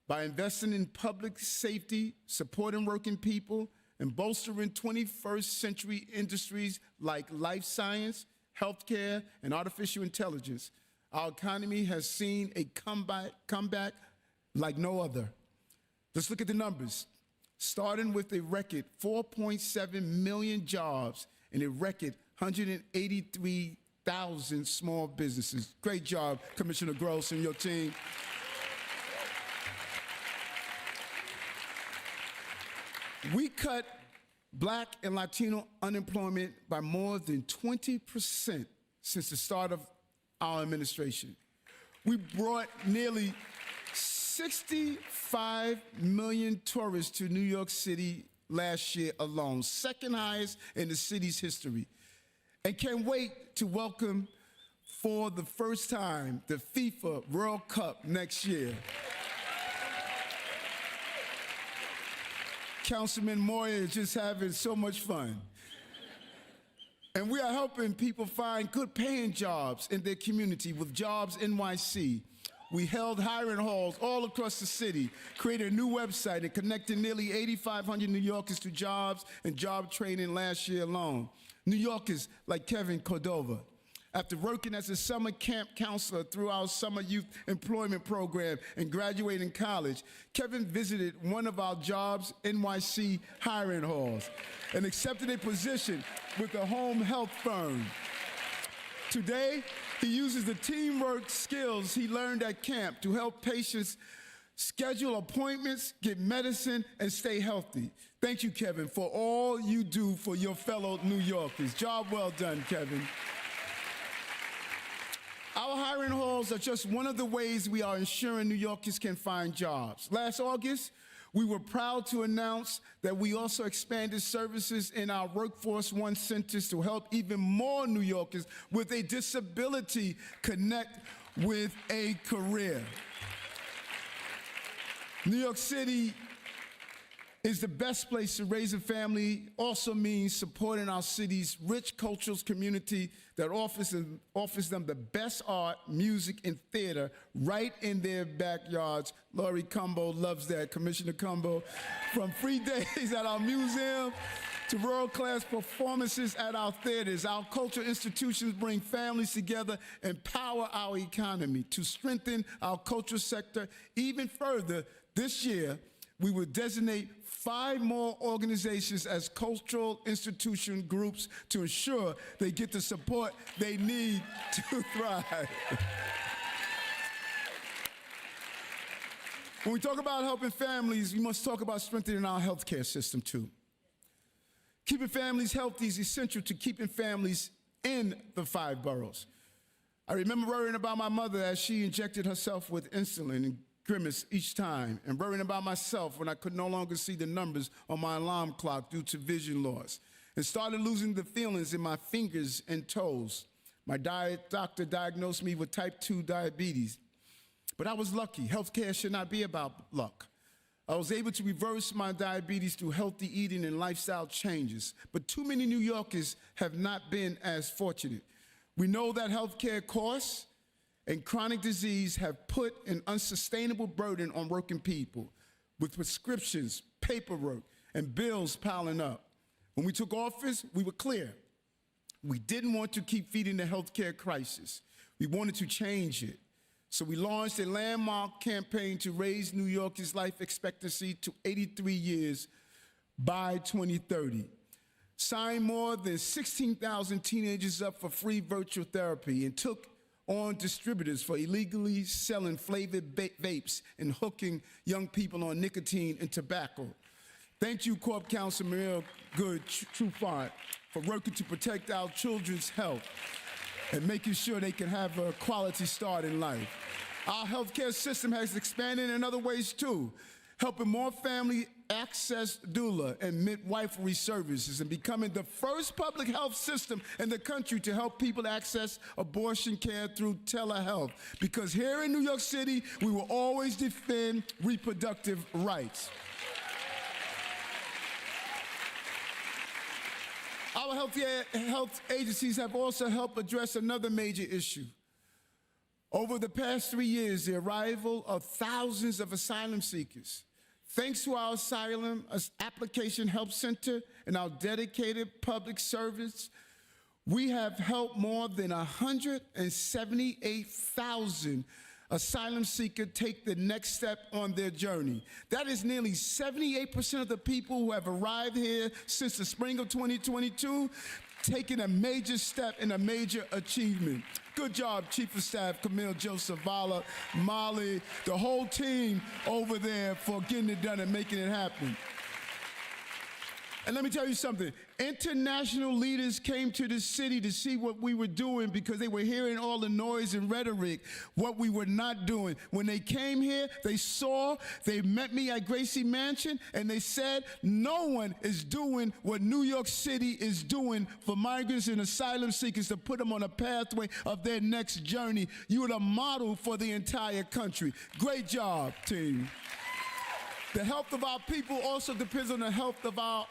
By investing in public safety, supporting working people, and bolstering 21st century industries like life science, healthcare, and artificial intelligence, our economy has seen a comeback like no other. Let's look at the numbers. Starting with a record 4.7 million jobs and a record 183,000 small businesses. Great job, Commissioner Gross and your team. We cut Black and Latino unemployment by more than 20% since the start of our administration. We brought nearly 65 million tourists to New York City last year alone, second highest in the city's history. And can't wait to welcome for the first time the FIFA World Cup next year. Councilman Moyer is just having so much fun. And we are helping people find good paying jobs in their community with Jobs NYC. We held hiring halls all across the city, created a new website, and connected nearly 8,500 New Yorkers to jobs and job training last year alone. New Yorkers like Kevin Cordova. After working as a summer camp counselor through our summer youth employment program and graduating college, Kevin visited one of our Jobs NYC hiring halls and accepted a position with a home health firm. Today, he uses the teamwork skills he learned at camp to help patients schedule appointments, get medicine, and stay healthy. Thank you, Kevin, for all you do for your fellow New Yorkers. Job well done, Kevin. Our hiring halls are just one of the ways we are ensuring New Yorkers can find jobs. Last August, we were proud to announce that we also expanded services in our Workforce One centers to help even more New Yorkers with a disability connect with a career. New York City is the best place to raise a family, also means supporting our city's rich cultural community that offers them the best art, music, and theater right in their backyards. Laurie Cumbo loves that, Commissioner Cumbo. From free days at our museum to world-class performances at our theaters, our cultural institutions bring families together and power our economy. To strengthen our cultural sector even further, this year, we will designate 5 more organizations as cultural institution groups to ensure they get the support they need to thrive. When we talk about helping families, we must talk about strengthening our healthcare system too. Keeping families healthy is essential to keeping families in the 5 boroughs. I remember worrying about my mother as she injected herself with insulin and grimace each time, and worrying about myself when I could no longer see the numbers on my alarm clock due to vision loss, and started losing the feelings in my fingers and toes. My doctor diagnosed me with type 2 diabetes, but I was lucky. Healthcare should not be about luck. I was able to reverse my diabetes through healthy eating and lifestyle changes, but too many New Yorkers have not been as fortunate. We know that healthcare costs and chronic disease have put an unsustainable burden on working people, with prescriptions, paperwork, and bills piling up. When we took office, we were clear. We didn't want to keep feeding the healthcare crisis. We wanted to change it. So we launched a landmark campaign to raise New Yorkers' life expectancy to 83 years by 2030. Signed more than 16,000 teenagers up for free virtual therapy, and took on distributors for illegally selling flavored vapes and hooking young people on nicotine and tobacco. Thank you, Corp Counsel Maria Trufant, for working to protect our children's health and making sure they can have a quality start in life. Our healthcare system has expanded in other ways too, helping more family access doula and midwifery services, and becoming the first public health system in the country to help people access abortion care through telehealth. Because here in New York City, we will always defend reproductive rights. Our health agencies have also helped address another major issue. Over the past 3 years, the arrival of thousands of asylum seekers. Thanks to our Asylum Application Help Center and our dedicated public service, we have helped more than 178,000 asylum seekers take the next step on their journey. That is nearly 78% of the people who have arrived here since the spring of 2022, taking a major step and a major achievement. Good job, Chief of Staff Camille Joseph, Vala, Molly, the whole team over there for getting it done and making it happen. And let me tell you something. International leaders came to the city to see what we were doing because they were hearing all the noise and rhetoric, what we were not doing. When they came here, they met me at Gracie Mansion, and they said, no one is doing what New York City is doing for migrants and asylum seekers to put them on a pathway of their next journey. You are the model for the entire country. Great job, team. The health of our people also depends on the health of our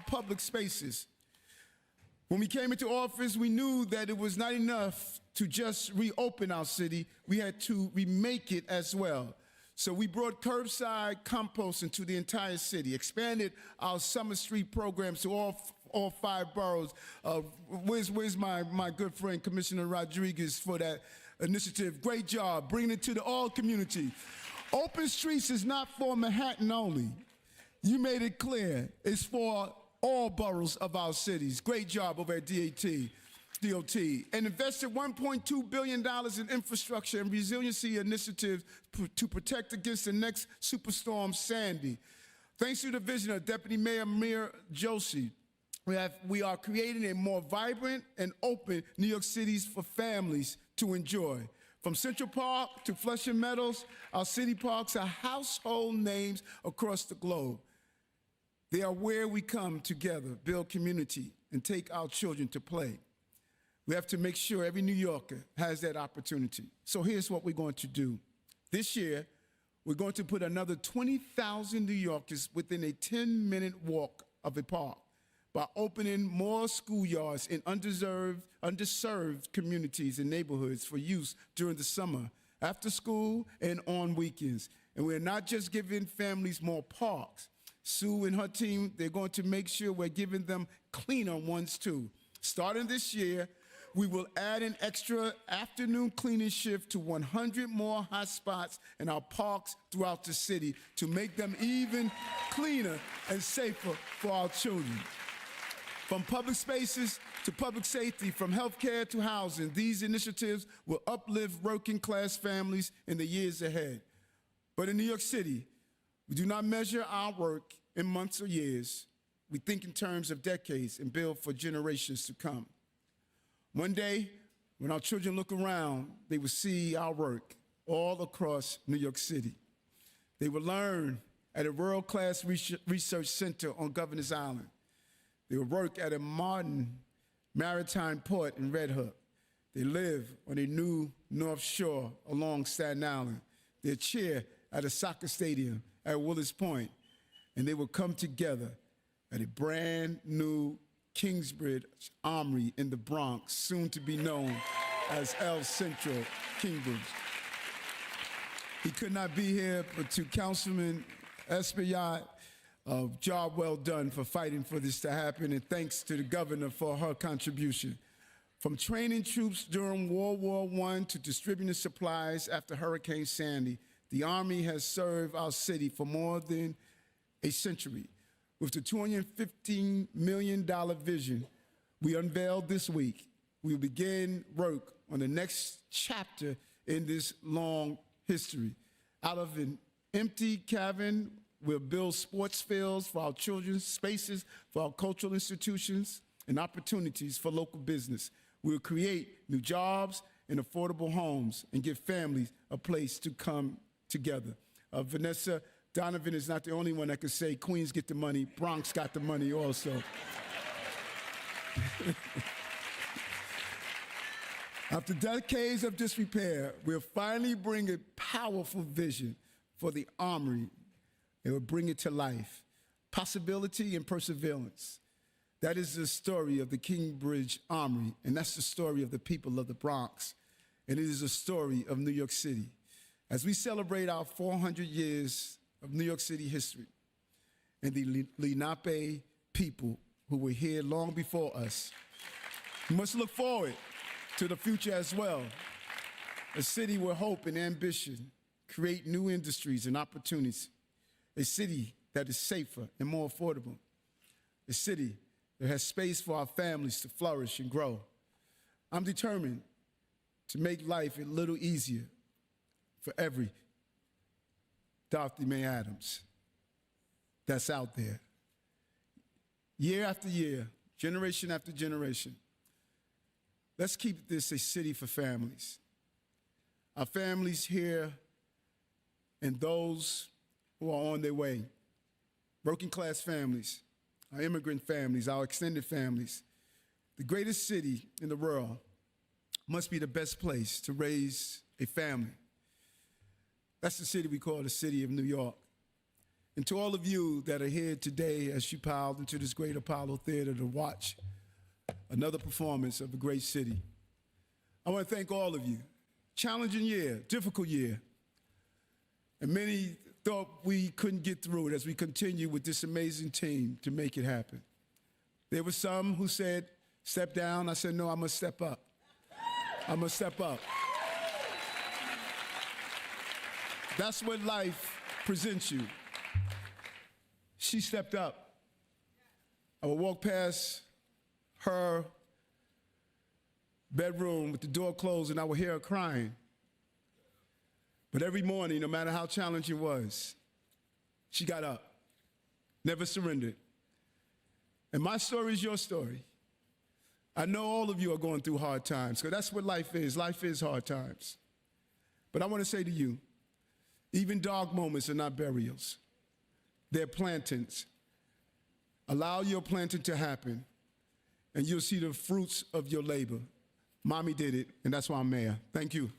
public spaces. When we came into office, we knew that it was not enough to just reopen our city. We had to remake it as well. So we brought curbside composting to the entire city, expanded our Summer Street programs to all 5 boroughs. Where's my good friend, Commissioner Rodriguez, for that initiative? Great job, bringing it to the all community. Open Streets is not for Manhattan only. You made it clear. It's for all boroughs of our cities. Great job over at DOT. And invested $1.2 billion in infrastructure and resiliency initiatives to protect against the next superstorm, Sandy. Thanks to the vision of Deputy Mayor Amir Joshi, we are creating a more vibrant and open New York City for families to enjoy. From Central Park to Flushing Meadows, our city parks are household names across the globe. They are where we come together, build community, and take our children to play. We have to make sure every New Yorker has that opportunity. So here's what we're going to do. This year, we're going to put another 20,000 New Yorkers within a 10-minute walk of a park by opening more schoolyards in underserved communities and neighborhoods for use during the summer, after school, and on weekends. And we're not just giving families more parks. Sue and her team, they're going to make sure we're giving them cleaner ones too. Starting this year, we will add an extra afternoon cleaning shift to 100 more hot spots in our parks throughout the city to make them even cleaner and safer for our children. From public spaces to public safety, from healthcare to housing, these initiatives will uplift working-class families in the years ahead. But in New York City, we do not measure our work in months or years. We think in terms of decades and build for generations to come. One day, when our children look around, they will see our work all across New York City. They will learn at a world-class research center on Governor's Island. They will work at a modern maritime port in Red Hook. They live on a new North Shore along Staten Island. They cheer at a soccer stadium at Willis Point. And they will come together at a brand new Kingsbridge Armory in the Bronx, soon to be known as El Centro Kingsbridge. He could not be here, but to Councilman Espaillat, job well done for fighting for this to happen, and thanks to the governor for her contribution. From training troops during World War I to distributing supplies after Hurricane Sandy, the Army has served our city for more than a century. With the $215 million vision we unveiled this week, we will begin work on the next chapter in this long history. Out of an empty cavern, we'll build sports fields for our children, spaces for our cultural institutions, and opportunities for local business. We'll create new jobs and affordable homes and give families a place to come together. Vanessa Donovan is not the only one that can say Queens get the money, Bronx got the money also. After decades of disrepair, we'll finally bring a powerful vision for the Armory. It will bring it to life. Possibility and perseverance. That is the story of the Kingbridge Armory, and that's the story of the people of the Bronx. And it is a story of New York City. As we celebrate our 400 years of New York City history and the Lenape people who were here long before us, we must look forward to the future as well. A city where hope and ambition create new industries and opportunities. A city that is safer and more affordable. A city that has space for our families to flourish and grow. I'm determined to make life a little easier for every Dorothy Mae Adams that's out there. Year after year, generation after generation, let's keep this a city for families. Our families here and those who are on their way, working class families, our immigrant families, our extended families. The greatest city in the world must be the best place to raise a family. That's the city we call the city of New York. And to all of you that are here today as you piled into this great Apollo Theater to watch another performance of a great city, I want to thank all of you. Challenging year, difficult year. And many thought we couldn't get through it as we continue with this amazing team to make it happen. There were some who said, step down. I said, no, I'm gonna step up. I'm gonna step up. That's what life presents you. She stepped up. I would walk past her bedroom with the door closed and I would hear her crying. But every morning, no matter how challenging it was, she got up, never surrendered. And my story is your story. I know all of you are going through hard times, because that's what life is. Life is hard times. But I want to say to you, even dark moments are not burials. They're plantings. Allow your planting to happen, and you'll see the fruits of your labor. Mommy did it, and that's why I'm mayor. Thank you.